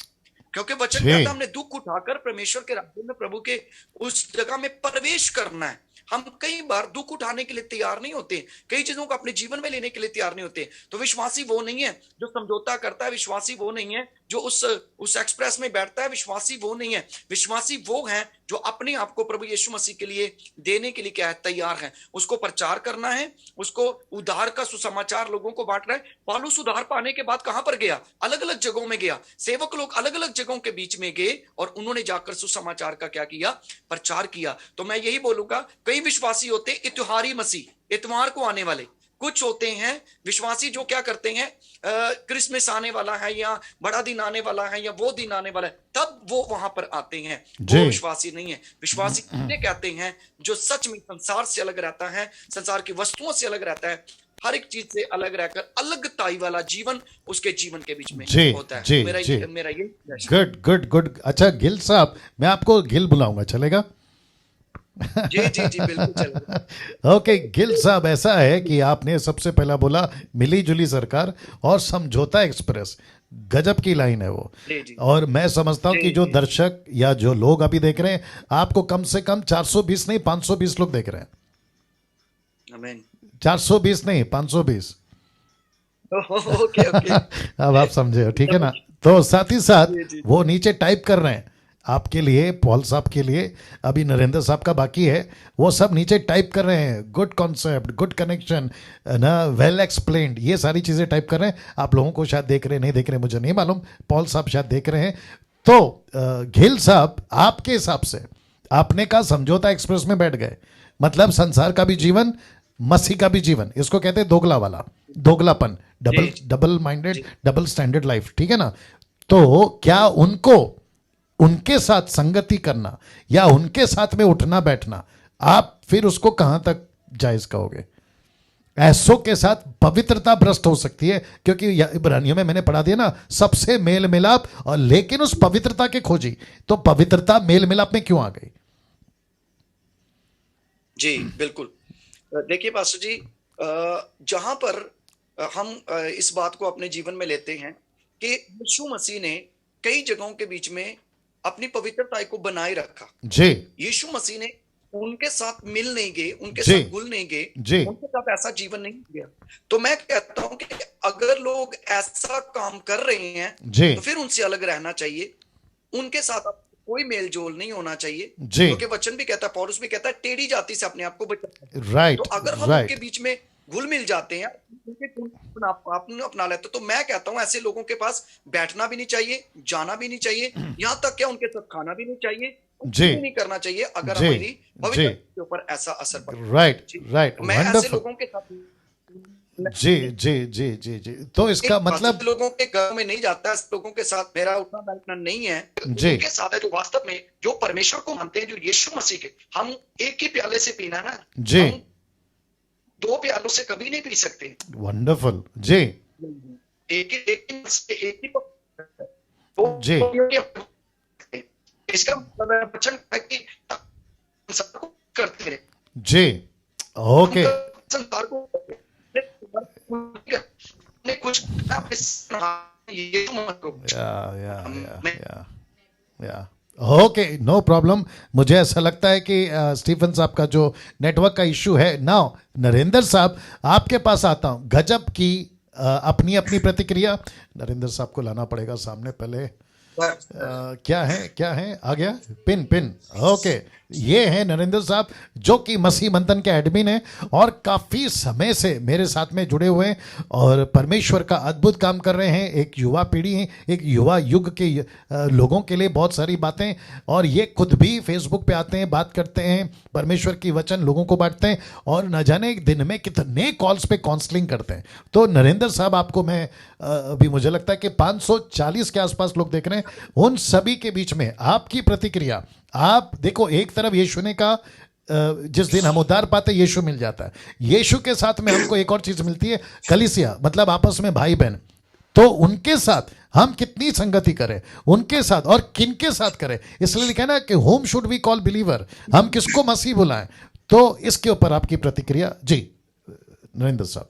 D: क्योंकि वचन कहता है हमने दुख उठाकर परमेश्वर के राज्य में, प्रभु के उस जगह में प्रवेश करना है। हम कई बार दुख उठाने के लिए तैयार नहीं होते, कई चीजों को अपने जीवन में लेने के लिए तैयार नहीं होते। तो विश्वासी वो नहीं है जो समझौता करता है, विश्वासी वो नहीं है जो उस एक्सप्रेस में बैठता है, विश्वासी वो नहीं है। विश्वासी वो है जो अपने आप को प्रभु यीशु मसीह के लिए देने के लिए क्या है? तैयार है। उसको प्रचार करना है, उसको उद्धार का सुसमाचार लोगों को बांटना है। पौलुस उद्धार पाने के बाद कहां पर गया? अलग अलग जगहों में गया। सेवक लोग अलग अलग जगहों के बीच में गए और उन्होंने जाकर सुसमाचार का क्या किया? प्रचार किया। तो मैं यही बोलूंगा, कई विश्वासी होते इत्युहारी मसीह, इतवार को आने वाले। कुछ होते हैं विश्वासी जो क्या करते हैं, क्रिसमस आने वाला है या बड़ा दिन आने वाला है या वो दिन आने वाला है, तब वो वहां पर आते हैं। वो विश्वासी नहीं है। विश्वासी किन्हें कहते हैं? जो सच में संसार से अलग रहता है, संसार की वस्तुओं से अलग रहता है, हर एक चीज से अलग रहकर अलगताई वाला जीवन उसके जीवन के बीच में होता है। मेरा ये
A: गुड। अच्छा गिल साहब, मैं आपको गिल बुलाऊंगा, चलेगा?
D: जी बिल्कुल चलेगा।
A: ओके गिल साहब, ऐसा है कि आपने सबसे पहला बोला मिली जुली सरकार और समझौता एक्सप्रेस, गजब की लाइन है वो। और मैं समझता हूं कि जो दर्शक या जो लोग अभी देख रहे हैं, आपको कम से कम 420 नहीं 520 लोग देख रहे हैं।
D: आमीन।
A: 420 नहीं 520।
D: ओके
A: अब आप समझे हो, ठीक है ना? तो साथ ही साथ वो नीचे टाइप कर रहे हैं आपके लिए, पॉल साहब के लिए, अभी नरेंद्र साहब का बाकी है, वो सब नीचे टाइप कर रहे हैं। गुड कॉन्सेप्ट, गुड कनेक्शन ना, वेल एक्सप्लेन्ड, ये सारी चीज़ें टाइप कर रहे हैं। आप लोगों को शायद देख रहे नहीं देख रहे मुझे नहीं मालूम, पॉल साहब शायद देख रहे हैं। तो घिल साहब, आपके हिसाब से आपने कहा समझौता एक्सप्रेस में बैठ गए, मतलब संसार का भी जीवन, मसीह का भी जीवन, इसको कहते हैं दोगला वाला, दोगलापन, double minded, double standard life, ठीक है ना? तो क्या उनको उनके साथ संगति करना या उनके साथ में उठना बैठना, आप फिर उसको कहां तक जायज कहोगे? ऐसों के साथ पवित्रता भ्रष्ट हो सकती है, क्योंकि इब्रानियों में मैंने पढ़ा दिया ना, सबसे मेल मिलाप, और लेकिन उस पवित्रता के खोजी, तो पवित्रता मेल मिलाप में क्यों आ गई?
D: जी बिल्कुल। देखिए पास्टर जी, जहां पर हम इस बात को अपने जीवन में लेते हैं कि यीशु मसीह ने कई जगहों के बीच में अपनी पवित्रता को बनाए रखा।
A: जी,
D: यीशु मसीह ने उनके साथ मिल नहीं गए, उनके
A: जी,
D: साथ घुल नहीं गए,
A: जी,
D: उनके साथ ऐसा जीवन नहीं गया। तो मैं कहता हूं कि अगर लोग ऐसा काम कर रहे हैं
A: जी,
D: तो फिर उनसे अलग रहना चाहिए, उनके साथ कोई मेल जोल नहीं होना चाहिए,
A: जी,
D: क्योंकि वचन भी कहता है, पौलुस भी कहता है, टेढ़ी जाति से अपने आप को बचाओ।
A: राइट,
D: तो अगर हम
A: राइट,
D: उनके बीच में घुल मिल जाते हैं, उनके गुण अपना लेते, तो मैं कहता हूं ऐसे लोगों के पास बैठना भी नहीं चाहिए, जाना भी नहीं चाहिए, यहां तक क्या उनके साथ खाना भी नहीं चाहिए, कुछ
A: जी,
D: भी नहीं करना चाहिए अगर
A: जी,
D: हमारी पवित्रता
A: जी,
D: के ऊपर ऐसा असर पड़े।
A: राइट,
D: जी।
A: राइट,
D: तो मैं ऐसे
A: वंडरफुल।
D: लोगों के साथ
A: जी, जी, जी, जी, जी, तो इसका मतलब,
D: लोगों के घर में नहीं जाता, ऐसे लोगों के साथ मेरा उठना बैठना नहीं है।
A: जी,
D: उनके साथ है जो वास्तव में जो परमेश्वर को मानते हैं, जो यीशु मसीह के, हम एक ही प्याले से पीना ना,
A: जी,
D: हम दो प्यालों से कभी नहीं पी सकते।
A: वंडरफुल, जी,
D: एक ही तो
A: जी,
D: इसका मतलब है वचन है कि सबको करते रहे,
A: जी, ओके,
D: संसार को ने कुछ ये
A: या ओके, नो प्रॉब्लम। मुझे ऐसा लगता है कि स्टीफन साहब का जो नेटवर्क का इश्यू है। नाउ नरेंद्र साहब, आपके पास आता हूं। गजब की अपनी अपनी प्रतिक्रिया। नरेंद्र साहब को लाना पड़ेगा सामने पहले। क्या है आ गया पिन ओके। ये है नरेंद्र साहब, जो कि मसीह मंथन के एडमिन हैं और काफ़ी समय से मेरे साथ में जुड़े हुए हैं और परमेश्वर का अद्भुत काम कर रहे हैं। एक युवा पीढ़ी है, एक युवा युग के लोगों के लिए बहुत सारी बातें, और ये खुद भी फेसबुक पे आते हैं, बात करते हैं, परमेश्वर की वचन लोगों को बांटते हैं, और न जाने एक दिन में कितने कॉल्स पे काउंसलिंग करते हैं। तो नरेंद्र साहब, आपको मैं अभी मुझे लगता है कि 540 के आसपास लोग देख रहे हैं। उन सभी के बीच में आपकी प्रतिक्रिया। आप देखो, एक तरफ यीशु ने कहा जिस दिन हम उद्धार पाते यीशु मिल जाता है, यीशु के साथ में हमको एक और चीज मिलती है, कलीसिया, मतलब आपस में भाई बहन। तो उनके साथ हम कितनी संगति करें, उनके साथ, और किन के साथ करें। इसलिए लिखा है ना कि whom should we call believer, हम किसको मसीह बुलाएं। तो इसके ऊपर आपकी प्रतिक्रिया जी नरेंद्र साहब।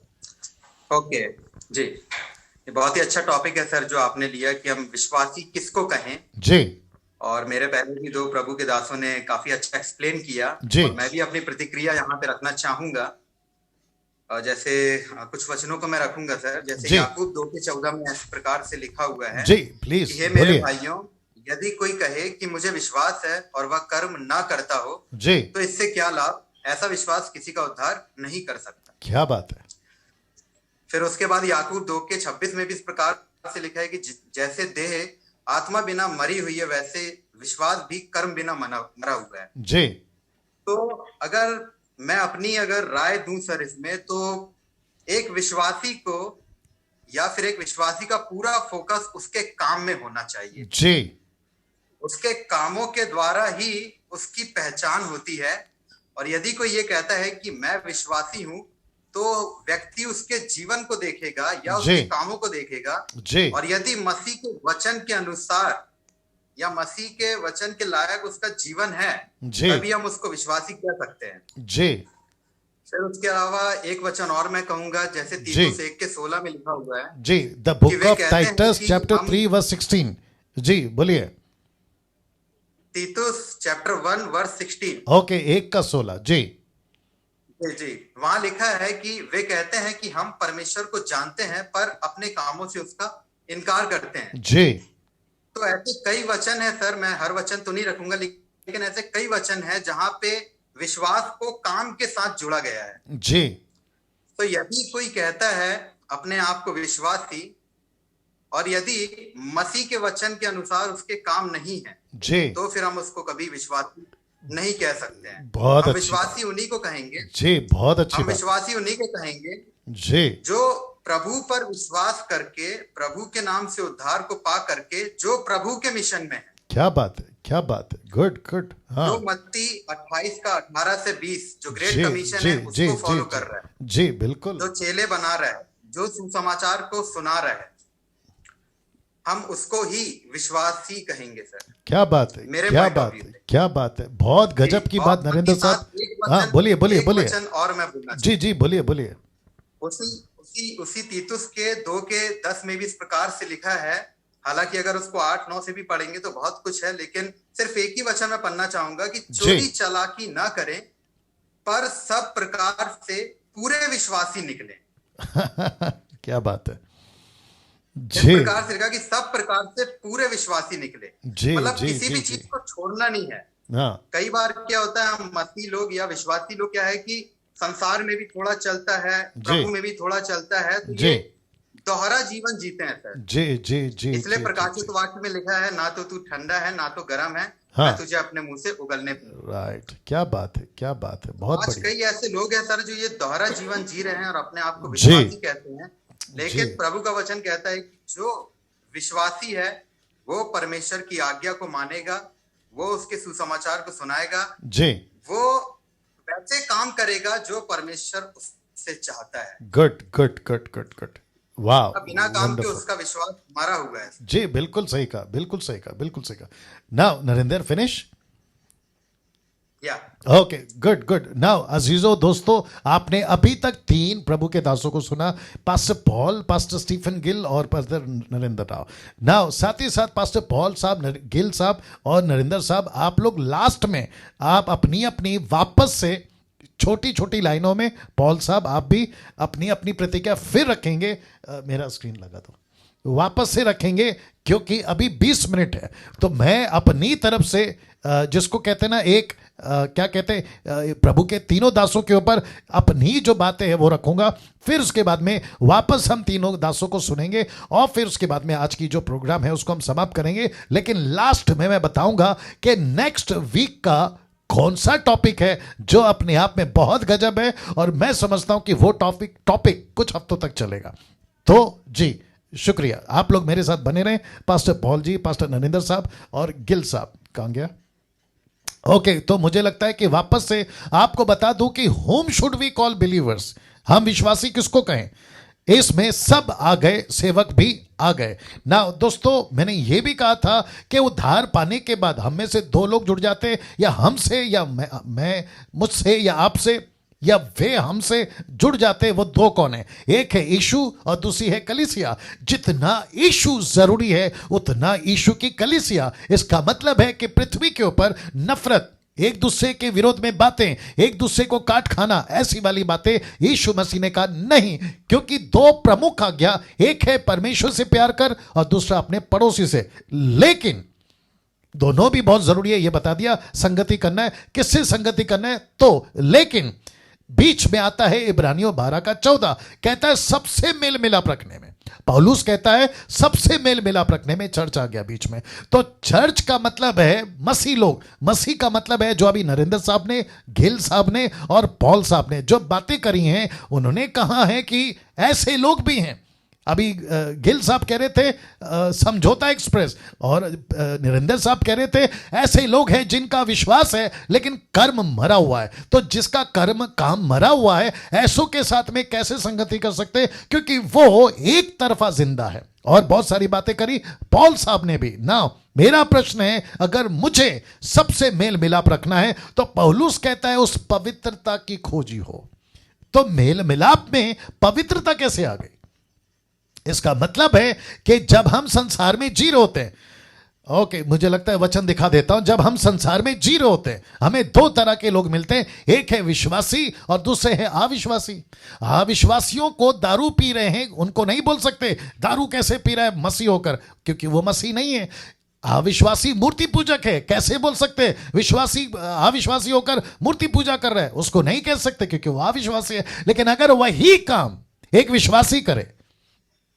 C: ओके जी, ये बहुत ही अच्छा टॉपिक है सर जो आपने लिया कि हम विश्वासी किसको कहें
A: जी।
C: और मेरे पहले भी दो प्रभु के दासों ने काफी अच्छा एक्सप्लेन किया
A: जी।
C: और मैं भी अपनी प्रतिक्रिया यहाँ पे रखना चाहूंगा। जैसे कुछ वचनों को मैं रखूंगा सर, जैसे याकूब 2:14 में इस प्रकार से लिखा हुआ है
A: जी, प्लीज
C: कि हे मेरे भाइयों, यदि कोई कहे कि मुझे विश्वास है और वह कर्म ना करता हो
A: जी,
C: तो इससे क्या लाभ? ऐसा विश्वास किसी का उद्धार नहीं कर सकता।
A: क्या बात है।
C: फिर उसके बाद याकूब 2:26 में भी इस प्रकार से लिखा है कि जैसे देह आत्मा बिना मरी हुई है, वैसे विश्वास भी कर्म बिना मरा हुआ है।
A: जी।
C: तो अगर मैं अपनी राय दूं सर इसमें, तो एक विश्वासी को या फिर एक विश्वासी का पूरा फोकस उसके काम में होना चाहिए।
A: जी।
C: उसके कामों के द्वारा ही उसकी पहचान होती है। और यदि कोई ये कहता है कि मैं विश्वासी हूं, तो व्यक्ति उसके जीवन को देखेगा या उसके कामों को देखेगा।
A: जी।
C: और यदि मसीह के वचन के अनुसार या मसीह के वचन के लायक उसका जीवन है, तभी हम उसको विश्वासी कह सकते हैं।
A: जी।
C: फिर उसके अलावा एक वचन और मैं कहूंगा, जैसे तीतुस 1:16 में लिखा हुआ है
A: जी, the book of Titus chapter 3:16। जी बोलिए।
C: तीतुस चैप्टर 1:16।
A: ओके, 1:16। जी
C: जी, वहां लिखा है कि वे कहते हैं कि हम परमेश्वर को जानते हैं पर अपने कामों से उसका इनकार करते हैं।
A: जी।
C: तो ऐसे कई वचन है सर, मैं हर वचन तो नहीं रखूंगा, लेकिन ऐसे कई वचन है जहां पे विश्वास को काम के साथ जुड़ा गया है।
A: जी।
C: तो यदि कोई कहता है अपने आप को विश्वासी और यदि मसीह के वचन के अनुसार उसके काम नहीं है,
A: जी,
C: तो फिर हम उसको कभी विश्वासी नहीं कह सकते हैं।
A: बहुत
C: हम
A: अच्छी
C: विश्वासी उन्हीं को कहेंगे।
A: जी, बहुत अच्छी
C: हम
A: बात।
C: विश्वासी उन्हीं को कहेंगे
A: जी,
C: जो प्रभु पर विश्वास करके, प्रभु के नाम से उद्धार को पा करके, जो प्रभु के मिशन में है।
A: क्या बात है, क्या बात है, गुड गुड। हाँ
C: जो मत्ती 28 का 18 से 20 जो ग्रेट
A: जी
C: कमीशन
A: जी
C: है
A: जी
C: उसको फॉलो
A: जी
C: कर रहा है,
A: जी बिल्कुल।
C: जो चेले बना रहा है, जो सुसमाचार को सुना रहा है, हम उसको ही विश्वासी कहेंगे सर।
A: क्या बात है,
C: मेरे
A: क्या
C: point of
A: बात
C: view
A: है,
C: से।
A: क्या बात है, बहुत गजब की
C: और
A: बात नरेंद्र
C: बाकी
A: साहब।
C: साथ एक
A: हाँ
C: वचन,
A: बोलिए बोलिए
C: एक
A: बोलिए।
C: वचन और मैं बोलना
A: जी जी बोलिए बोलिए।
C: उसी उसी उसी तीतुस के 2 के 10 में भी इस प्रकार से लिखा है, हालांकि अगर उसको 8-9 से भी पढ़ेंगे तो बहुत कुछ है, लेकिन सिर्फ एक ही वचन मैं पढ़ना चाहूंगा कि चोरी चालाकी ना करें, पर सब प्रकार से पूरे विश्वासी निकले।
A: क्या बात है
C: इस
A: जी
C: प्रकार से लिखा कि सब प्रकार से पूरे विश्वासी निकले,
A: जी
C: मतलब
A: जी
C: किसी
A: जी
C: भी
A: जी।
C: चीज को छोड़ना नहीं है।
A: हाँ
C: कई बार क्या होता है, हम मसीही लोग या विश्वासी लोग क्या है कि संसार में भी थोड़ा चलता है, प्रभु में भी थोड़ा चलता है, तो
A: जी
C: ये दोहरा जीवन जीते हैं सर।
A: जी जी जी
C: इसलिए
A: जी,
C: प्रकाशित
A: जी,
C: वाक्य में लिखा है, ना तो तू ठंडा है ना तो गर्म है,
A: हाँ।
C: मैं तुझे अपने मुंह से उगलने दूंगा।
A: राइट। क्या बात है, क्या बात है, बहुत
C: आज
A: बढ़िया।
C: कई ऐसे लोग हैं सर जो ये दोहरा जीवन जी रहे हैं और अपने आप को
A: जी।
C: विश्वासी कहते हैं, लेकिन
A: जी।
C: प्रभु का वचन कहता है कि जो विश्वासी है वो परमेश्वर की आज्ञा को मानेगा, वो उसके सुसमाचार को सुनाएगा,
A: जी
C: वो वैसे काम करेगा जो परमेश्वर उससे चाहता है।
A: Good good good good good. वाह,
C: बिना काम के
A: वंडरफुल।
C: उसका विश्वास मारा हुआ है।
A: जी बिल्कुल सही कहा, बिल्कुल सही कहा, बिल्कुल सही कहा। Now Narendra finish.
C: या
A: ओके गुड गुड। नाउ अजीजो दोस्तों, आपने अभी तक 3 प्रभु के दासों को सुना, pastor Paul, pastor Stephen Gill और पास्टर नरेंद्र राव। नाउ साथ ही साथ पास्टर पॉल साहब, गिल साहब और नरेंद्र साहब, आप लोग लास्ट में आप अपनी अपनी वापस से छोटी छोटी लाइनों में, पॉल साहब आप भी अपनी अपनी प्रतिक्रिया फिर रखेंगे। मेरा स्क्रीन लगा दो, वापस से रखेंगे क्योंकि अभी 20 मिनट है। तो मैं अपनी तरफ से जिसको कहते हैं ना एक क्या कहते हैं, प्रभु के तीनों दासों के ऊपर अपनी जो बातें हैं वो रखूंगा। फिर उसके बाद में वापस हम तीनों दासों को सुनेंगे और फिर उसके बाद में आज की जो प्रोग्राम है उसको हम समाप्त करेंगे। लेकिन लास्ट में मैं बताऊंगा कि नेक्स्ट वीक का कौन सा टॉपिक है जो अपने आप में बहुत गजब है, और मैं समझता हूं कि वो टॉपिक कुछ हफ्तों तक चलेगा। तो जी शुक्रिया, आप लोग मेरे साथ बने रहें। पास्टर पॉल जी, पास्टर नरेंद्र साहब और गिल साहब कहां गया? ओके, तो मुझे लगता है कि वापस से आपको बता दूं कि whom should we call believers, हम विश्वासी किसको कहें। इसमें सब आ गए, सेवक भी आ गए ना। दोस्तों मैंने यह भी कहा था कि उद्धार पाने के बाद हम में से 2 लोग जुड़ जाते, या हमसे या मैं मुझसे या आपसे, या वे हमसे जुड़ जाते। वो 2 कौन है? एक है यीशु और दूसरी है कलीसिया। जितना यीशु जरूरी है उतना यीशु की कलीसिया। इसका मतलब है कि पृथ्वी के ऊपर नफरत, एक दूसरे के विरोध में बातें, एक दूसरे को काट खाना, ऐसी वाली बातें यीशु मसीह ने कहा नहीं, क्योंकि 2 प्रमुख आज्ञा, एक है परमेश्वर से प्यार कर और दूसरा अपने पड़ोसी से। लेकिन दोनों भी बहुत जरूरी है, यह बता दिया। संगति करना है, किससे संगति करना है? तो लेकिन बीच में आता है इब्रानियों 12 का 14, कहता है सबसे मेल मिलाप रखने में। पौलुस कहता है सबसे मेल मिलाप रखने में चर्च आ गया बीच में। तो चर्च का मतलब है मसीह लोग, मसीह का मतलब है जो अभी नरेंद्र साहब ने, गिल साहब ने और पॉल साहब ने जो बातें करी हैं, उन्होंने कहा है कि ऐसे लोग भी हैं। अभी गिल साहब कह रहे थे समझौता एक्सप्रेस, और नरेंद्र साहब कह रहे थे ऐसे लोग हैं जिनका विश्वास है लेकिन कर्म मरा हुआ है। तो जिसका काम मरा हुआ है, ऐसों के साथ में कैसे संगति कर सकते, क्योंकि वो एक तरफा जिंदा है। और बहुत सारी बातें करी पॉल साहब ने भी ना। मेरा प्रश्न है, अगर मुझे सबसे मेल मिलाप रखना है तो पौलुस कहता है उस पवित्रता की खोजी हो। तो मेल मिलाप में पवित्रता कैसे आ गई? इसका मतलब है कि जब हम संसार में जी रहे होते हैं, ओके मुझे लगता है वचन दिखा देता हूं, जब हम संसार में जी रहे होते हैं हमें 2 तरह के लोग मिलते हैं, एक है विश्वासी और दूसरे है अविश्वासी। अविश्वासियों को दारू पी रहे हैं उनको नहीं बोल सकते दारू कैसे पी रहा है मसीह होकर, क्योंकि वो मसीह नहीं है। अविश्वासी मूर्ति पूजक है, कैसे बोल सकते विश्वासी अविश्वासी होकर मूर्ति पूजा कर रहा है, उसको नहीं कह सकते क्योंकि वो अविश्वासी है। लेकिन अगर वही काम एक विश्वासी करे,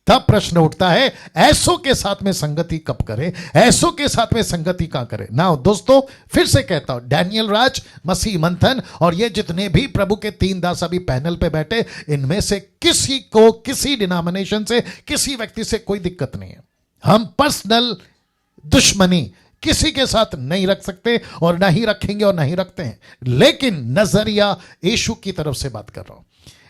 A: तब प्रश्न उठता है ऐसों के साथ में संगति कब करें, ऐसों के साथ में संगति कहां करें ना। दोस्तों फिर से कहता हूं, डैनियल राज, मसीह मंथन और ये जितने भी प्रभु के 3 दास अभी पैनल पे बैठे, इनमें से किसी को किसी डिनोमिनेशन से, किसी व्यक्ति से कोई दिक्कत नहीं है। हम पर्सनल दुश्मनी किसी के साथ नहीं रख सकते और ना ही रखेंगे और ना ही रखते हैं, लेकिन नजरिया यीशु की तरफ से बात कर रहा हूं।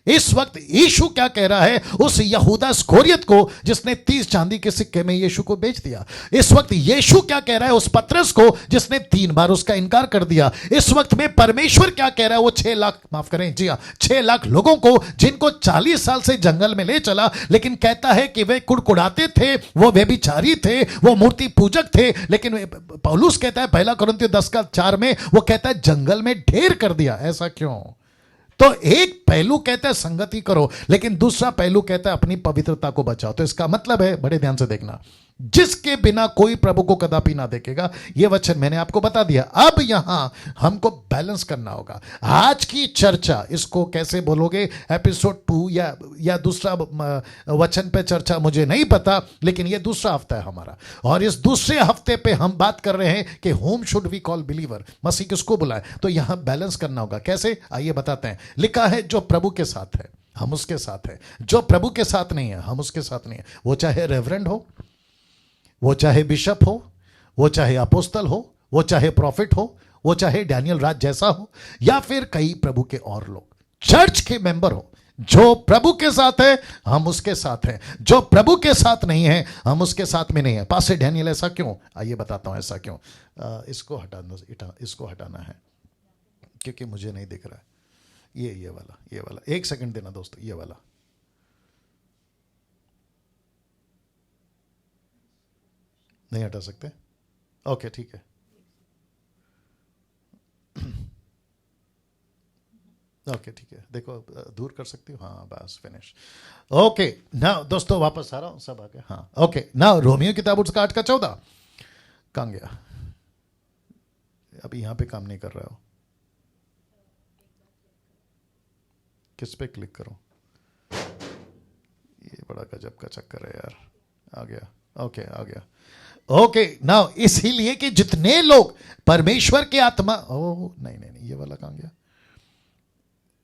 A: इस वक्त यीशु क्या कह रहा है उस यहूदा इस्करियोत को जिसने 30 चांदी के सिक्के में यीशु को बेच दिया। इस वक्त यीशु क्या कह रहा है उस पतरस को जिसने 3 बार उसका इनकार कर दिया। इस वक्त में परमेश्वर क्या कह रहा है वो 6 लाख, माफ करें, जी हां, 6 लाख लोगों को जिनको 40 साल से जंगल में ले चला, लेकिन कहता है कि वे कुड़कुड़ाते थे, वो व्यभिचारी थे, वो मूर्ति पूजक थे, लेकिन पौलुस कहता है 1 कुरिन्थियों 10:4 में, वो कहता है जंगल में ढेर कर दिया। ऐसा क्यों? तो एक पहलू कहता है संगति करो, लेकिन दूसरा पहलू कहता है अपनी पवित्रता को बचाओ। तो इसका मतलब है, बड़े ध्यान से देखना, जिसके बिना कोई प्रभु को कदापि ना देखेगा, यह वचन मैंने आपको बता दिया। अब यहां हमको बैलेंस करना होगा। आज की चर्चा, इसको कैसे बोलोगे, एपिसोड 2 या दूसरा वचन पे चर्चा, मुझे नहीं पता, लेकिन यह दूसरा हफ्ता है हमारा, और इस दूसरे हफ्ते पे हम बात कर रहे हैं कि whom should we call believer, मसीह किसको बुलाए। तो यहां बैलेंस करना होगा। कैसे, आइए बताते हैं। लिखा है जो प्रभु के साथ है हम उसके साथ हैं, जो प्रभु के साथ नहीं है हम उसके साथ नहीं है। वो चाहे रेवरेंड हो, वो चाहे बिशप हो, वो चाहे अपोस्तल हो, वो चाहे प्रॉफिट हो, वो चाहे डैनियल राज जैसा हो, या फिर कई प्रभु के और लोग, चर्च के मेंबर हो, जो प्रभु के साथ है हम उसके साथ हैं, जो प्रभु के साथ नहीं है हम उसके साथ में नहीं है। पास्टर डैनियल ऐसा क्यों? आइए बताता हूं ऐसा क्यों। इसको हटाना है क्योंकि मुझे नहीं दिख रहा है। ये वाला 1 सेकंड देना दोस्तों, ये वाला नहीं हटा सकते? ओके ठीक है, ओके ठीक है, देखो दूर कर सकती हूँ, हाँ बस फिनिश। ओके नाउ दोस्तों वापस आ रहा हूँ, सब आ गया, हाँ ओके नाउ रोमियो किताब उसका 8:14 कहाँ गया? अभी यहां पे काम नहीं कर रहा हो, किस पे क्लिक करूं? ये बड़ा गजब का चक्कर है यार। आ गया, ओके आ गया, ओके नाउ इसीलिए कि जितने लोग परमेश्वर के आत्मा, ओ नहीं ये वाला कहां गया?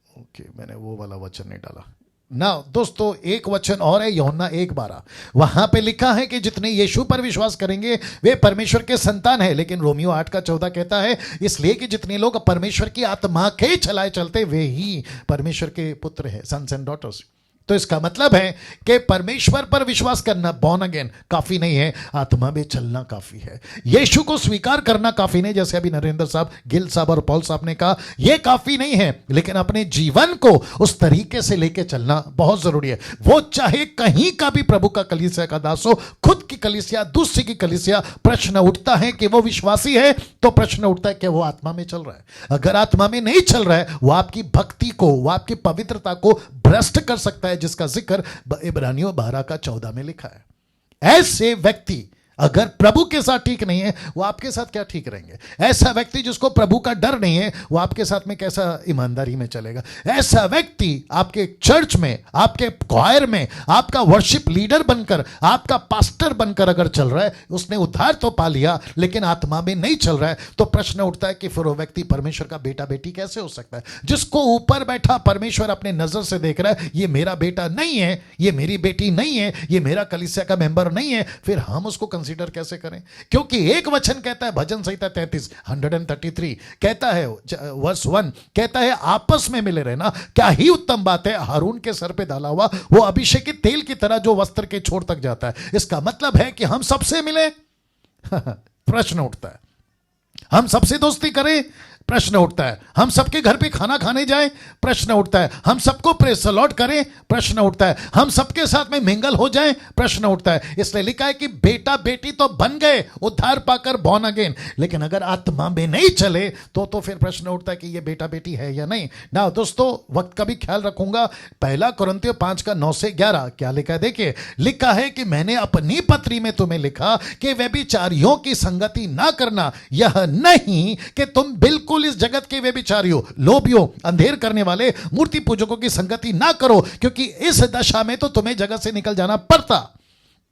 A: ओके मैंने वो वाला वचन नहीं डाला। नाउ दोस्तों एक वचन और है, यूहन्ना 1:12, वहां पे लिखा है कि जितने यीशु पर विश्वास करेंगे वे परमेश्वर के संतान है। लेकिन रोमियो 8:14 कहता है इसलिए कि जितने लोग परमेश्वर की आत्मा के चलाए चलते वे ही परमेश्वर के पुत्र हैं, सन्स एंड डॉटर्स। तो इसका मतलब है कि परमेश्वर पर विश्वास करना, बॉर्न अगेन, काफी नहीं है, आत्मा में चलना काफी है। यीशु को स्वीकार करना काफी नहीं, जैसे अभी नरेंद्र साहब, गिल साहब और पॉल साहब ने कहा, यह काफी नहीं है, लेकिन अपने जीवन को उस तरीके से लेके चलना बहुत जरूरी है। वो चाहे कहीं का भी प्रभु का कलीसिया का दास हो, खुद की कलीसिया, दूसरी की कलीसिया, प्रश्न उठता है कि वो विश्वासी है, तो प्रश्न उठता है कि वो आत्मा में चल रहा है। अगर आत्मा में नहीं चल रहा है, वो आपकी भक्ति को, वो आपकी पवित्रता को भ्रष्ट कर सकता है, जिसका जिक्र इब्रानियों 12:14 में लिखा है। ऐसे व्यक्ति अगर प्रभु के साथ ठीक नहीं है, वो आपके साथ क्या ठीक रहेंगे? ऐसा व्यक्ति जिसको प्रभु का डर नहीं है, वो आपके साथ में कैसा ईमानदारी में चलेगा? ऐसा व्यक्ति आपके चर्च में, आपके क्वायर में, आपका वर्शिप लीडर बनकर, आपका पास्टर बनकर अगर चल रहा है, उसने उद्धार तो पा लिया लेकिन आत्मा में नहीं चल रहा है, तो प्रश्न उठता है कि फिर वो व्यक्ति परमेश्वर का बेटा बेटी कैसे हो सकता है? जिसको ऊपर बैठा परमेश्वर अपने नजर से देख रहा है, ये मेरा बेटा नहीं है, ये मेरी बेटी नहीं है, ये मेरा कलीसिया का मेंबर नहीं है, फिर हम उसको कंसीडर कैसे करें? क्योंकि एक वचन कहता है, भजन संहिता 133 कहता है, वर्स 1 कहता है, आपस में मिले रहना क्या ही उत्तम बात है, हारून के सर पे डाला हुआ वो अभिषेकित तेल की तरह जो वस्त्र के छोर तक जाता है। इसका मतलब है कि हम सबसे मिले प्रश्न उठता है, हम सबसे दोस्ती करें, प्रश्न उठता है, हम सबके घर पे खाना खाने जाएं, प्रश्न उठता है, हम सबको प्रेज द लॉर्ड करें, प्रश्न उठता है, हम सबके साथ में मिंगल हो जाएं, प्रश्न उठता है। इसलिए लिखा है कि बेटा बेटी तो बन गए उद्धार पाकर, बॉर्न अगेन, लेकिन अगर आत्मा में नहीं चले तो फिर प्रश्न उठता है कि ये बेटा बेटी है या नहीं। ना दोस्तों वक्त का भी ख्याल रखूंगा। 1 कुरिन्थियों 5:9-11 क्या लिखा है? देखिए, लिखा है कि मैंने अपनी पत्री में तुम्हें लिखा कि व्यभिचारियों की संगति ना करना, यह नहीं कि तुम बिल्कुल इस जगत के व्यभिचारियों, लोभियों, अंधेर करने वाले, मूर्ति पूजकों की संगति ना करो, क्योंकि इस दशा में तो तुम्हें जगत से निकल जाना पड़ता।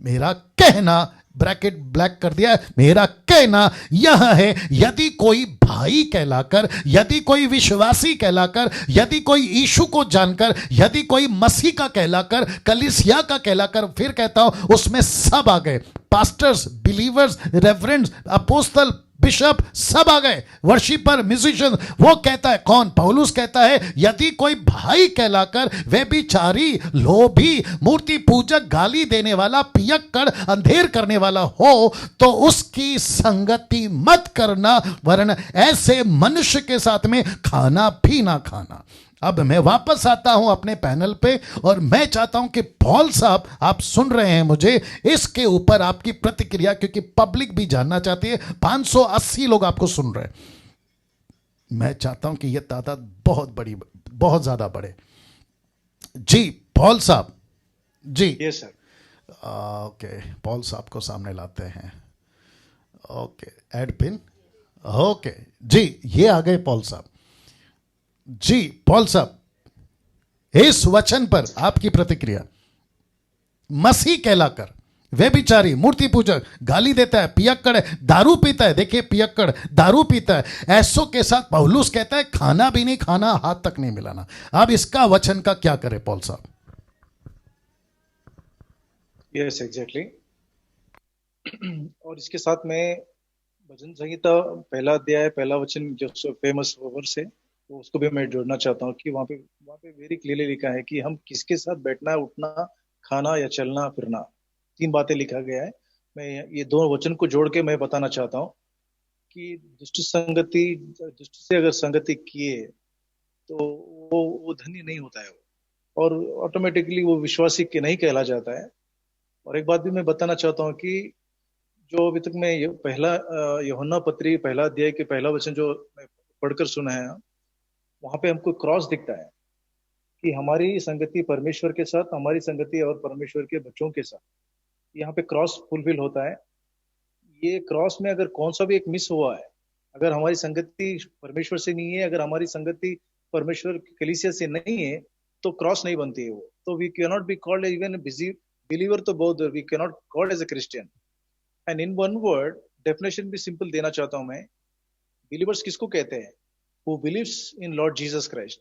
A: मेरा कहना, ब्रैकेट ब्लैक कर दिया, मेरा कहना यह है, यदि कोई भाई कहलाकर, यदि कोई विश्वासी कहलाकर, यदि कोई यीशु को जानकर, यदि कोई मसीह का कहलाकर, कलीसिया का कहलाकर, फिर कहता हूं उसमें सब आ गए, पास्टर्स, बिलीवर्स, रेवरेंड्स, अपोस्टल, बिशप सब आ गए, वर्शिपर, म्यूजिशियन। वो कहता है, कौन? पौलुस कहता है, यदि कोई भाई कहलाकर व्यभिचारी, लोभी, मूर्ति पूजक, गाली देने वाला, पियक्कड़, अंधेर करने वाला हो तो उसकी संगति मत करना, वरन ऐसे मनुष्य के साथ में खाना भी ना खाना। अब मैं वापस आता हूं अपने पैनल पे और मैं चाहता हूं कि पॉल साहब, आप सुन रहे हैं मुझे, इसके ऊपर आपकी प्रतिक्रिया, क्योंकि पब्लिक भी जानना चाहती है। 580 लोग आपको सुन रहे हैं। मैं चाहता हूं कि यह तादाद बहुत बड़ी, बहुत ज्यादा बढ़े। जी पॉल साहब जी।
B: Yes sir.
A: ओके, पॉल साहब को सामने लाते हैं। Okay, add pin. ओके जी, ये आ गए पॉल साहब। जी पॉल साहब, इस वचन पर आपकी प्रतिक्रिया। मसीह कहलाकर व्यभिचारी, मूर्ति पूजक, गाली देता है, पियक्कड़ है, दारू पीता है। देखिए, पियक्कड़ दारू पीता है, ऐसों के साथ पौलुस कहता है खाना भी नहीं खाना, हाथ तक नहीं मिलाना। अब इसका वचन का क्या करें पॉल साहब?
B: Yes exactly. और इसके साथ में भजन संहिता पहला अध्याय पहला वचन जो फेमस वर्स है, तो उसको भी मैं जोड़ना चाहता हूँ कि वहाँ पे वेरी क्लियरली लिखा है कि हम किसके साथ बैठना, उठना, खाना या चलना फिरना, 3 बातें लिखा गया है। मैं ये 2 वचन को जोड़ के मैं बताना चाहता हूँ कि दुष्ट से अगर संगति किए तो वो धन्य नहीं होता है, और ऑटोमेटिकली वो विश्वासी के नहीं कहला जाता है। और एक बात भी मैं बताना चाहता हूँ कि जो अभी तक मैं पहला यूहन्ना पत्री पहला अध्याय के पहला वचन जो मैं पढ़कर सुना है, वहां पे हमको क्रॉस दिखता है कि हमारी संगति परमेश्वर के साथ, हमारी संगति और परमेश्वर के बच्चों के साथ, यहाँ पे क्रॉस फुलफिल होता है। ये क्रॉस में अगर कौन सा भी एक मिस हुआ है, अगर हमारी संगति परमेश्वर से नहीं है, अगर हमारी संगति परमेश्वर की कलीसिया से नहीं है, तो क्रॉस नहीं बनती है वो। तो we can not be called even busy believer, तो both we can not called as a Christian. And in one word definition भी सिंपल देना चाहता हूं मैं। बिलीवर्स किसको कहते हैं? Who believes in Lord Jesus Christ.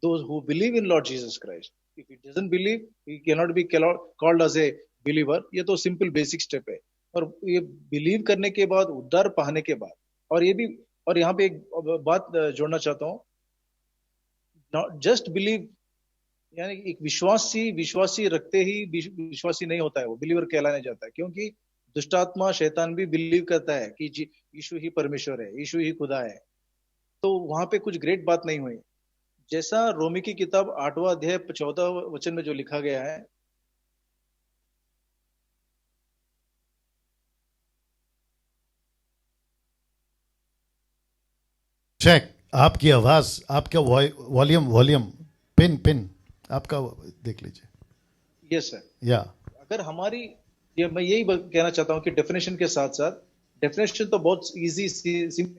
B: Those who believe in Lord Jesus Christ. If he doesn't believe, he cannot be called as a believer. ये तो सिंपल बेसिक स्टेप है। और ये बिलीव करने के बाद, उद्धार पाने के बाद, और ये भी, और यहाँ पे एक बात जोड़ना चाहता हूँ, नॉट जस्ट बिलीव, यानी एक विश्वासी रखते ही विश्वासी नहीं होता है, वो बिलीवर कहलाने जाता है। क्योंकि दुष्टात्मा शैतान भी बिलीव करता है कि यीशु ही परमेश्वर है, यीशु ही खुदा है। तो वहां पे कुछ ग्रेट बात नहीं हुई। जैसा रोमी की किताब 8वां अध्याय 14 वचन में जो लिखा गया है,
A: चेक आपकी आवाज, आपका वॉल्यूम पिन आपका देख लीजिए।
B: Yes sir.
A: या
B: अगर हमारी, ये मैं यही कहना चाहता हूँ कि डेफिनेशन के साथ साथ, डेफिनेशन तो बहुत easy,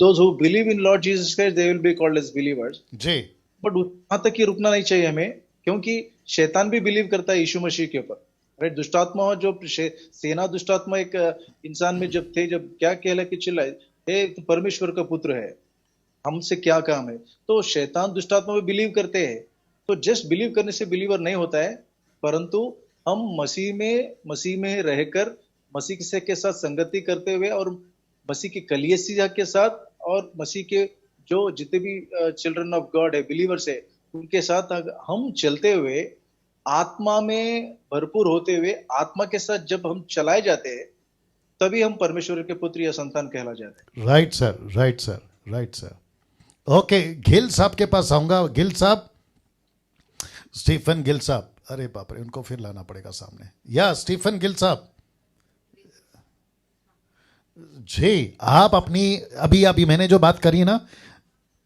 B: those who believe in Lord Jesus Christ, they will be called as believers.
A: जी।
B: बट वहां तक ही रुकना नहीं चाहिए हमें, क्योंकि शैतान भी बिलीव करता है यीशु मसीह के ऊपर। राइट, दुष्टात्मा, जो सेना दुष्टात्मा एक इंसान में जब थे, जब क्या कहला कि चिल्लाए, हे तो परमेश्वर का पुत्र है, हमसे क्या काम है। तो शैतान दुष्टात्मा में बिलीव करते हैं। तो जस्ट बिलीव करने से बिलीवर नहीं होता है, परंतु हम मसीह में रहकर मसीह के साथ संगति करते हुए, और मसीह की कलीसिया के साथ, और मसीह के जो जितने भी चिल्ड्रन ऑफ गॉड है, बिलीवर्स है, उनके साथ हम चलते हुए, आत्मा में भरपूर होते हुए, आत्मा के साथ जब हम चलाए जाते हैं, तभी हम परमेश्वर के पुत्र या संतान कहला जाते हैं।
A: Right sir. ओके, गिल साहब के पास आऊंगा। गिल साहब, स्टीफन गिल साहब, अरे बाप रे, उनको फिर लाना पड़ेगा सामने। या स्टीफन गिल साहब जी, आप अपनी अभी मैंने जो बात करी ना,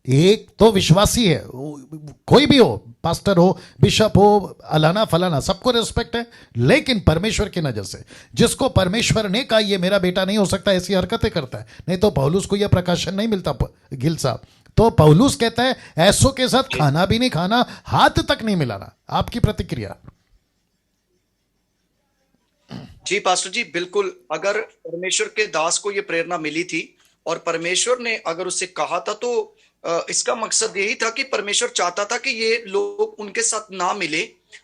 A: एक तो विश्वासी है, कोई भी हो, पास्टर हो, बिशप हो, अलाना फलाना, सबको रिस्पेक्ट है, लेकिन परमेश्वर की नजर से जिसको परमेश्वर ने कहा ये मेरा बेटा नहीं हो सकता, ऐसी हरकतें करता है, नहीं तो पौलुस को यह प्रकाशन नहीं मिलता। गिल साहब, तो पौलुस कहता है ऐसों के साथ खाना भी नहीं खाना, हाथ तक नहीं मिलाना। आपकी प्रतिक्रिया?
D: जी पास्टर जी, बिल्कुल। अगर परमेश्वर के दास को ये प्रेरणा मिली थी और परमेश्वर ने अगर उससे कहा था, तो इसका मकसद यही था कि परमेश्वर चाहता था कि ये लोग उनके साथ ना मिले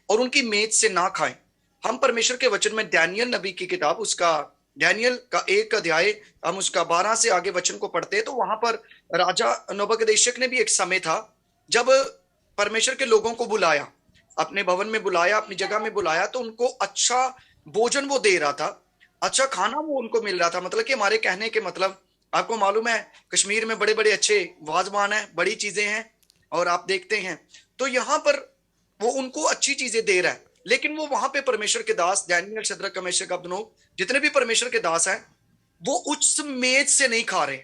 D: और उनकी मेज से ना खाएं। हम परमेश्वर के वचन में डैनियल नबी की किताब, उसका डैनियल का 1 अध्याय, हम उसका 12 से आगे वचन को पढ़ते हैं, तो वहां पर राजा नबूकदनेस्सर ने भी एक समय था जब परमेश्वर के लोगों को बुलाया, अपने भवन में बुलाया, अपनी जगह में बुलाया, तो उनको अच्छा भोजन वो दे रहा था, अच्छा खाना वो उनको मिल रहा था। मतलब कि हमारे कहने के मतलब, आपको मालूम है कश्मीर में बड़े बड़े अच्छे वाजवान है, बड़ी चीजें हैं, और आप देखते हैं तो यहाँ पर वो उनको अच्छी चीजें दे रहा है, लेकिन वो वहां पे परमेश्वर के दास डैनियल, शद्रक, मेशक, अबेदनगो, जितने भी परमेश्वर के दास हैं, वो उस मेज से नहीं खा रहे,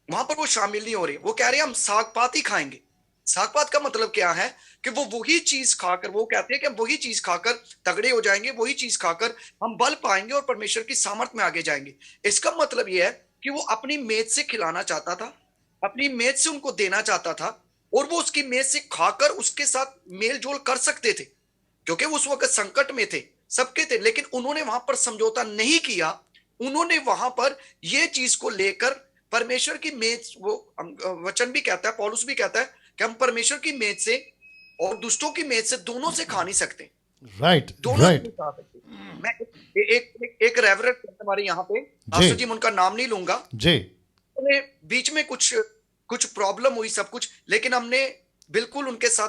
D: वहां पर वो शामिल नहीं हो रहे। वो कह रहे हैं हम साग पात ही खाएंगे। साग पात का मतलब क्या है कि वो वही चीज खाकर, वो कहते हैं कि वही चीज खाकर तगड़े हो जाएंगे, वही चीज खाकर हम बल पाएंगे और परमेश्वर की सामर्थ में आगे जाएंगे। इसका मतलब यह है कि वो अपनी मेज से खिलाना चाहता था, अपनी मेज से उनको देना चाहता था, और वो उसकी मेज से खाकर उसके साथ मेल जोल कर सकते थे, क्योंकि वो उस वक्त संकट में थे, सबके थे, लेकिन उन्होंने वहां पर समझौता नहीं किया। उन्होंने वहां पर ये चीज को लेकर परमेश्वर की मेज, वो वचन भी कहता है, पौलुस भी कहता है कि हम परमेश्वर की मेज से और दुष्टों की मेज से दोनों से खा नहीं सकते,
A: राइट
D: दोनों
A: राइट
D: से खा सकते। मैं एक रेवरेंड हमारे यहाँ पे, पास्टर जी, मैं उनका नाम नहीं लूंगा
A: जी,
D: उन्हें बीच में कुछ प्रॉब्लम हुई, सब कुछ, लेकिन हमने बिल्कुल उनके साथ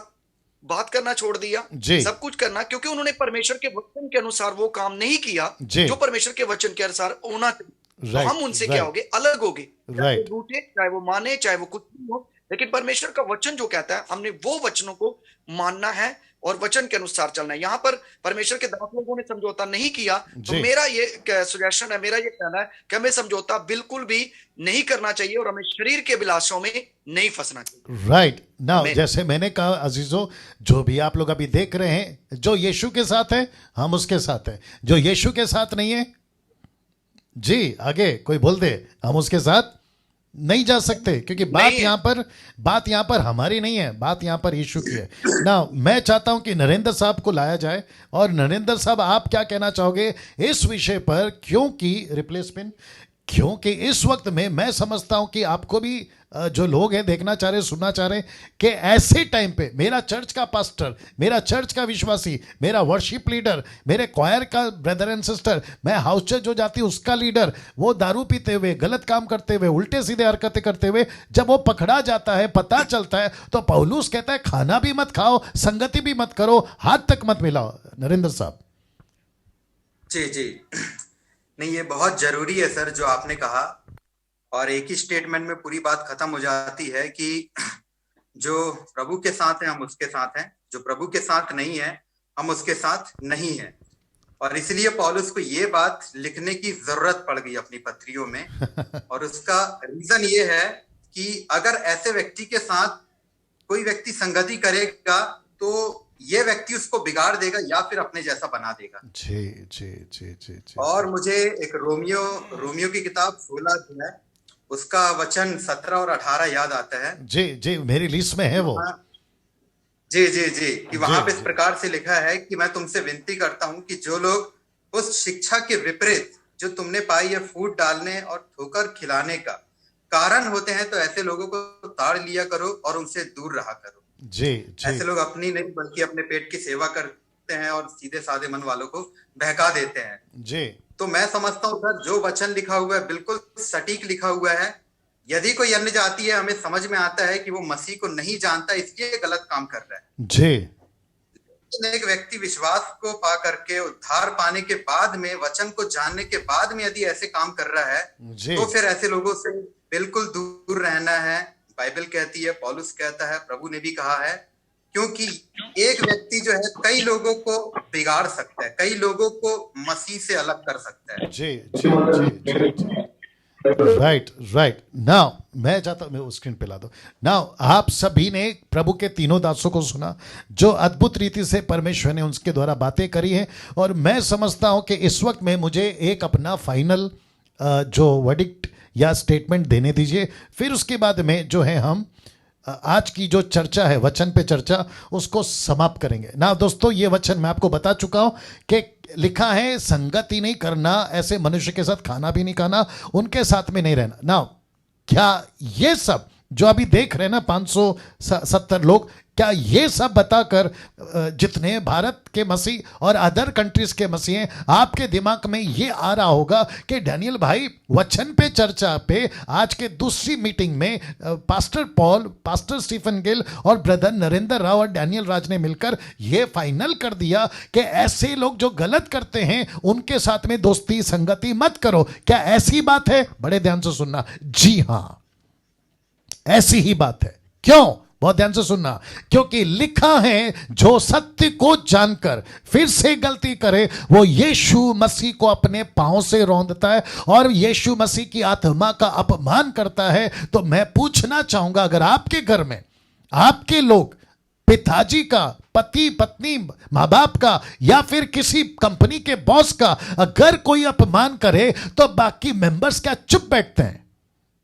D: बात करना छोड़ दिया,
A: जी।
D: सब कुछ करना, क्योंकि उन्होंने परमेश्वर के वचन के अनुसार वो काम नहीं किया
A: जी।
D: जो परमेश्वर के वचन के अनुसार होना चाहिए। तो
A: राइट,
D: हम उनसे क्या
A: राइट।
D: हो गए, अलग हो गए, चाहे
A: राइट।
D: वो रूठे, चाहे वो माने, चाहे वो कुछ भी हो, लेकिन परमेश्वर का वचन जो कहता है, हमने वो वचनों को मानना है और वचन के अनुसार चलना है। यहाँ पर परमेश्वर के दास लोगों ने समझौता नहीं किया, तो
A: जी।
D: मेरा ये सजेशन है, मेरा ये कहना है कि हमें समझौता बिल्कुल भी नहीं करना चाहिए और हमें शरीर के अभिलाषों में नहीं फंसना चाहिए।
A: राइट ना,
D: मैं-
A: जैसे मैंने कहा अजीजों, जो भी आप लोग अभी देख रहे हैं, जो यीशु के साथ है हम उसके साथ हैं, जो यीशु के साथ नहीं है, जी आगे कोई बोल दे, हम उसके साथ नहीं जा सकते, क्योंकि
D: नहीं है।
A: बात यहाँ पर हमारी नहीं है, बात यहाँ पर यीशु की है ना। मैं चाहता हूं कि नरेंद्र साहब को लाया जाए, और नरेंद्र साहब आप क्या कहना चाहोगे इस विषय पर, क्योंकि रिप्लेसमेंट, क्योंकि इस वक्त में मैं समझता हूं कि आपको भी जो लोग हैं देखना चाह रहे, सुनना चाह रहे, कि ऐसे टाइम पे मेरा चर्च का पास्टर, मेरा चर्च का विश्वासी, मेरा वर्शिप लीडर, मेरे क्वायर का ब्रदर एंड सिस्टर, मैं हाउस चर्च जो जाती उसका लीडर, वो दारू पीते हुए, गलत काम करते हुए, उल्टे सीधे हरकतें करते हुए जब वो पकड़ा जाता है, पता चलता है, तो पौलुस कहता है खाना भी मत खाओ, संगति भी मत करो, हाथ तक मत मिलाओ। नरेंद्र साहब।
C: जी जी, नहीं ये बहुत जरूरी है सर जो आपने कहा, और एक ही स्टेटमेंट में पूरी बात खत्म हो जाती है कि जो प्रभु के साथ है हम उसके साथ हैं, जो प्रभु के साथ नहीं है हम उसके साथ नहीं है। और इसलिए पौलुस को ये बात लिखने की जरूरत पड़ गई अपनी पत्रियों में, और उसका रीजन ये है कि अगर ऐसे व्यक्ति के साथ कोई व्यक्ति संगति करेगा तो ये व्यक्ति उसको बिगाड़ देगा या फिर अपने जैसा बना देगा।
A: जी जी जी जी जी।
C: और मुझे एक रोमियो की किताब 16 जो है उसका वचन 17 और 18 याद आता है।
A: जी जी, मेरी लिस्ट में है वो।
C: जी जी जी, कि वहां
A: जी,
C: पे इस
A: जी।
C: प्रकार से लिखा है कि मैं तुमसे विनती करता हूं कि जो लोग उस शिक्षा के विपरीत जो तुमने पाई है फूट डालने और ठोकर खिलाने का कारण होते हैं, तो ऐसे लोगों को ताड़ लिया करो और उनसे दूर रहा करो।
A: जी जी
C: ऐसे लोग अपनी नहीं बल्कि अपने पेट की सेवा करते हैं और सीधे साधे मन वालों को बहका देते हैं।
A: जी
C: तो मैं समझता हूँ सर जो वचन लिखा हुआ है बिल्कुल सटीक लिखा हुआ है। यदि कोई अन्य जाति है, हमें समझ में आता है कि वो मसीह को नहीं जानता, इसलिए गलत काम कर रहा है।
A: जी
C: एक व्यक्ति विश्वास को पा करके उद्धार पाने के बाद में, वचन को जानने के बाद में यदि ऐसे काम कर रहा है,
A: जी
C: तो फिर ऐसे लोगों से बिल्कुल दूर रहना है। बाइबल कहती है, पौलुस कहता है, प्रभु ने भी कहा है, क्योंकि एक व्यक्ति जो है कई लोगों को बिगाड़ सकता है, कई लोगों को मसीह से अलग कर सकता है।
A: जी जी जी जी। Right right. नाउ मैं चाहता हूं, मैं उस स्क्रीन पे ला दो। नाउ आप सभी ने प्रभु के तीनों दासों को सुना, जो अद्भुत रीति से परमेश्वर ने उनके द्वारा बातें करी हैं, और मैं समझता हूं कि इस वक्त में मुझे एक अपना फाइनल जो वर्डिक्ट या स्टेटमेंट देने दीजिए, फिर उसके बाद में जो है हम आज की जो चर्चा है, वचन पे चर्चा, उसको समाप्त करेंगे ना। दोस्तों, ये वचन मैं आपको बता चुका हूं कि लिखा है संगति नहीं करना, ऐसे मनुष्य के साथ खाना भी नहीं खाना, उनके साथ में नहीं रहना ना। क्या ये सब जो अभी देख रहे हैं ना 570 लोग, क्या ये सब बताकर जितने भारत के मसीह और अदर कंट्रीज के मसीह हैं, आपके दिमाग में ये आ रहा होगा कि डैनियल भाई वचन पे चर्चा पे आज के दूसरी मीटिंग में pastor Paul, pastor Stephen Gill और ब्रदर नरेंद्र राव और डैनियल राज ने मिलकर ये फाइनल कर दिया कि ऐसे लोग जो गलत करते हैं उनके साथ में दोस्ती संगति मत करो। क्या ऐसी बात है? बड़े ध्यान से सुनना। जी हां, ऐसी ही बात है। क्यों? बहुत ध्यान से सुनना। क्योंकि लिखा है, जो सत्य को जानकर फिर से गलती करे वो यीशु मसीह को अपने पांव से रौंदता है और यीशु मसीह की आत्मा का अपमान करता है। तो मैं पूछना चाहूंगा, अगर आपके घर में आपके लोग पिताजी का, पति पत्नी, मां बाप का या फिर किसी कंपनी के बॉस का अगर कोई अपमान करे तो बाकी मेंबर्स क्या चुप बैठते हैं?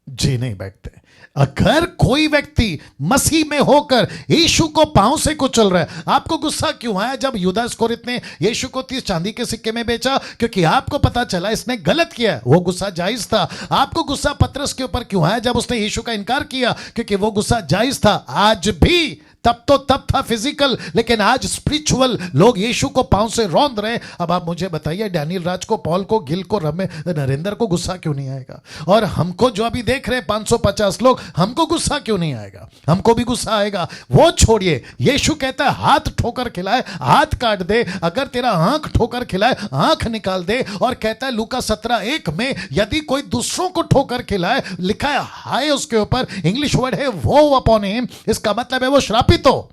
A: जी नहीं बैठते। अगर कोई व्यक्ति मसीह में होकर यीशु को पांव से कुचल रहा है, आपको गुस्सा क्यों आया जब यूदा इस्करियोत ने यीशु को 30 चांदी के सिक्के में बेचा? क्योंकि आपको पता चला इसने गलत किया है, वो गुस्सा जायज था। आपको गुस्सा पतरस के ऊपर क्यों आया जब उसने यीशु का इनकार किया? क्योंकि वो गुस्सा जायज था। आज भी, तब तो तब था फिजिकल, लेकिन आज स्पिरिचुअल लोग यीशु को पांव से रौंद रहे। अब आप मुझे बताइए, डैनियल राज को, पॉल को, गिल को, नरेंद्र को गुस्सा क्यों नहीं आएगा? और हमको जो अभी देख रहे हैं 550 लोग, हमको गुस्सा क्यों नहीं आएगा? हमको भी गुस्सा आएगा। वो छोड़िए, यीशु कहता है हाथ ठोकर खिलाए हाथ काट दे, अगर तेरा आंख ठोकर खिलाए आंख निकाल दे। और कहता है लूका 17:1 में, यदि कोई दूसरों को ठोकर खिलाए, लिखा है हाय उसके ऊपर, इंग्लिश वर्ड है वो अपॉन हिम, इसका मतलब है वो श्रापित हो।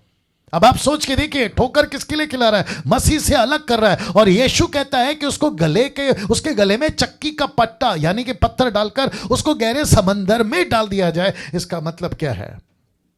A: अब आप सोच के देखिए, ठोकर किसके लिए खिला रहा है? मसीह से अलग कर रहा है। और यीशु कहता है कि उसके गले में चक्की का पट्टा यानी कि पत्थर डालकर उसको गहरे समंदर में डाल दिया जाए। इसका मतलब क्या है?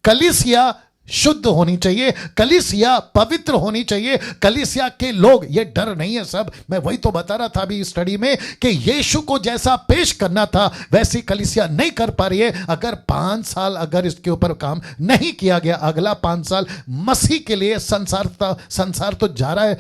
A: कलीसिया शुद्ध होनी चाहिए, कलीसिया पवित्र होनी चाहिए, कलीसिया के लोग, ये डर नहीं है सब। मैं वही तो बता रहा था अभी स्टडी में कि यीशु को जैसा पेश करना था वैसी कलीसिया नहीं कर पा रही है। अगर 5 साल अगर इसके ऊपर काम नहीं किया गया, अगला 5 साल मसीह के लिए संसार तो जा रहा है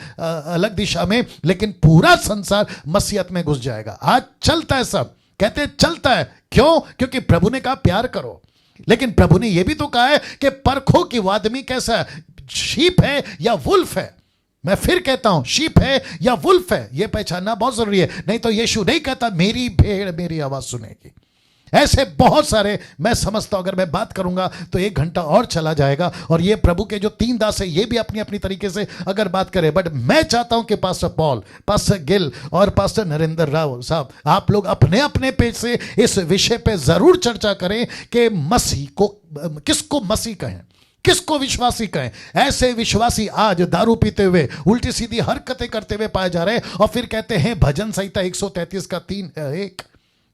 A: अलग दिशा में, लेकिन पूरा संसार मसीहत में घुस जाएगा। आज चलता है, सब कहते हैं चलता है। क्यों? क्योंकि प्रभु ने कहा प्यार करो, लेकिन प्रभु ने यह भी तो कहा है कि परखो कि वो आदमी कैसा है, शीप है या वुल्फ है। मैं फिर कहता हूं, शीप है या वुल्फ है, यह पहचानना बहुत जरूरी है। नहीं तो यीशु नहीं कहता मेरी भेड़ मेरी आवाज सुनेगी। ऐसे बहुत सारे, मैं समझता हूं अगर मैं बात करूंगा तो 1 घंटा और चला जाएगा। और ये प्रभु के जो 3 दास है, ये भी अपनी अपनी तरीके से अगर बात करें, बट मैं चाहता हूं कि पास्टर पॉल, पास्टर गिल और पास्टर नरेंद्र राव साहब, आप लोग अपने अपने पेज से इस विषय पे जरूर चर्चा करें कि मसीह को, किसको मसीह कहें, किसको विश्वासी कहें। ऐसे विश्वासी आज दारू पीते हुए, उल्टी सीधी हरकतें करते हुए पाए जा रहे हैं और फिर कहते हैं भजन संहिता 133 का 3:1,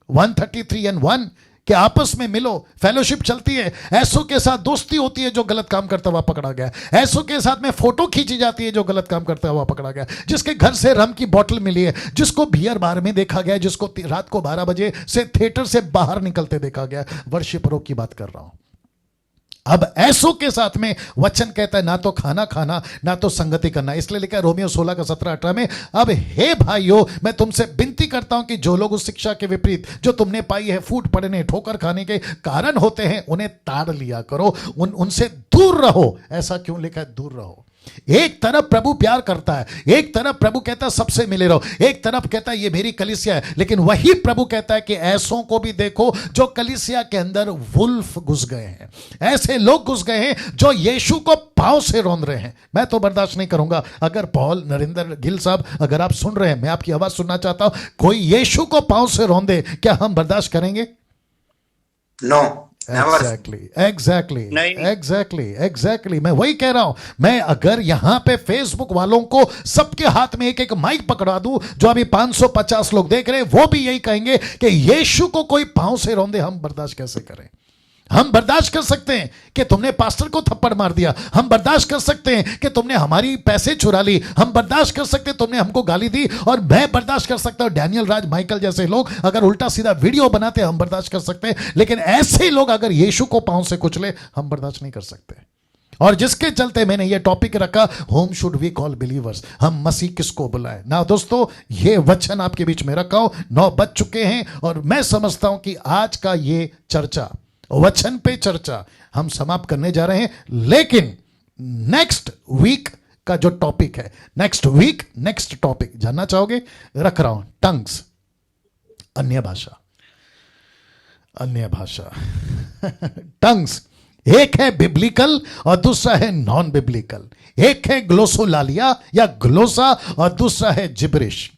A: 133:1 कि आपस में मिलो, फेलोशिप चलती है। ऐसों के साथ दोस्ती होती है जो गलत काम करता हुआ पकड़ा गया, ऐसों के साथ में फोटो खींची जाती है जो गलत काम करता हुआ पकड़ा गया, जिसके घर से रम की बोतल मिली है, जिसको बियर बार में देखा गया, जिसको रात को 12 बजे से थिएटर से बाहर निकलते देखा गया। वर्शिपरों की बात कर रहा हूं। अब ऐसों के साथ में वचन कहता है ना तो खाना खाना ना तो संगति करना। इसलिए लिखा है रोमियो 16 का 17-18 में, अब हे भाइयों मैं तुमसे विनती करता हूं कि जो लोग उस शिक्षा के विपरीत जो तुमने पाई है, फूट पड़ने ठोकर खाने के कारण होते हैं, उन्हें ताड़ लिया करो, उनसे दूर रहो। ऐसा क्यों लिखा है? दूर रहो। एक तरफ प्रभु प्यार करता है, एक तरफ प्रभु कहता है सबसे मिले रहो, एक तरफ कहता है ये मेरी कलीसिया है, लेकिन वही प्रभु कहता है कि ऐसों को भी देखो जो कलीसिया के अंदर वुल्फ घुस गए हैं, ऐसे लोग घुस गए हैं जो यीशु को पांव से रौंद रहे हैं। मैं तो बर्दाश्त नहीं करूंगा। अगर पॉल, नरेंद्र, गिल साहब अगर आप सुन रहे हैं, मैं आपकी आवाज सुनना चाहता हूं, कोई यीशु को पांव से रौंदे, क्या हम बर्दाश्त करेंगे?
C: नो।
A: एग्जैक्टली मैं वही कह रहा हूं। मैं अगर यहां पे फेसबुक वालों को सबके हाथ में एक एक माइक पकड़ा दूं, जो अभी 550 लोग देख रहे हैं, वो भी यही कहेंगे कि यीशु को कोई पांव से रौंदे, हम बर्दाश्त कैसे करें? हम बर्दाश्त कर सकते हैं कि तुमने पास्टर को थप्पड़ मार दिया, हम बर्दाश्त कर सकते हैं कि तुमने हमारी पैसे चुरा ली, हम बर्दाश्त कर सकते हैं तुमने हमको गाली दी, और मैं बर्दाश्त कर सकता हूं डैनियल राज, माइकल जैसे लोग अगर उल्टा सीधा वीडियो बनाते हैं, हम बर्दाश्त कर सकते हैं। लेकिन ऐसे लोग अगर यीशु को पांव से कुचले, हम बर्दाश्त नहीं कर सकते। और जिसके चलते मैंने ये टॉपिक रखा, whom should we call believers, हम मसीह किसको बुलाएं ना। दोस्तों, ये वचन आपके बीच में रखा हूं, 9 बज चुके हैं और मैं समझता हूं कि आज का ये चर्चा, वचन पे चर्चा हम समाप्त करने जा रहे हैं। लेकिन नेक्स्ट वीक का जो टॉपिक है, नेक्स्ट वीक नेक्स्ट टॉपिक जानना चाहोगे? रख रहा हूं, टंग्स, अन्य भाषा, अन्य भाषा। टंग्स, एक है बिब्लिकल और दूसरा है नॉन बिब्लिकल। एक है ग्लोसोलालिया या ग्लोसा और दूसरा है जिब्रिश।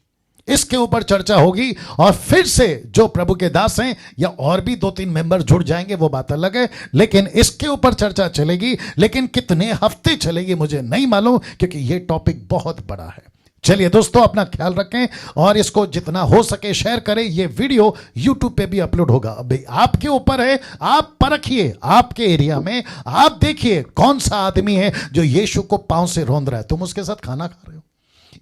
A: इसके ऊपर चर्चा होगी और फिर से जो प्रभु के दास हैं या और भी 2-3 मेंबर जुड़ जाएंगे वो बात अलग है, लेकिन इसके ऊपर चर्चा चलेगी। लेकिन कितने हफ्ते चलेगी मुझे नहीं मालूम, क्योंकि ये टॉपिक बहुत बड़ा है। चलिए दोस्तों, अपना ख्याल रखें और इसको जितना हो सके शेयर करें। ये वीडियो YouTube पे भी अपलोड होगा। अभी आपके ऊपर है, आप परखिए आपके एरिया में, आप देखिए कौन सा आदमी है जो यीशु को पांव से रौंद रहा है, तुम उसके साथ खाना खा रहे हो।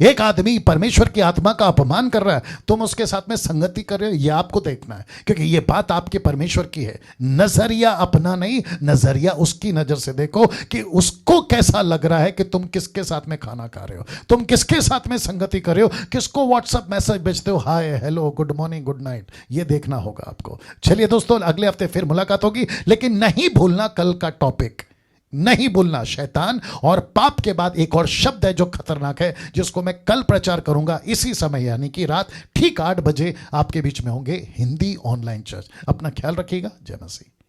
A: एक आदमी परमेश्वर की आत्मा का अपमान कर रहा है, तुम उसके साथ में संगति कर रहे हो। यह आपको देखना है, क्योंकि यह बात आपके परमेश्वर की है। नजरिया अपना नहीं, नजरिया उसकी नजर से देखो कि उसको कैसा लग रहा है कि तुम किसके साथ में खाना खा रहे हो, तुम किसके साथ में संगति कर रहे हो, किसको व्हाट्सएप मैसेज भेजते हो, hi hello good morning good night, यह देखना होगा आपको। चलिए दोस्तों, अगले हफ्ते फिर मुलाकात होगी, लेकिन नहीं भूलना कल का टॉपिक, नहीं भूलना। शैतान और पाप के बाद एक और शब्द है जो खतरनाक है, जिसको मैं कल प्रचार करूंगा इसी समय, यानी कि रात ठीक 8 बजे आपके बीच में होंगे हिंदी ऑनलाइन चर्च। अपना ख्याल रखिएगा। जय मसीह।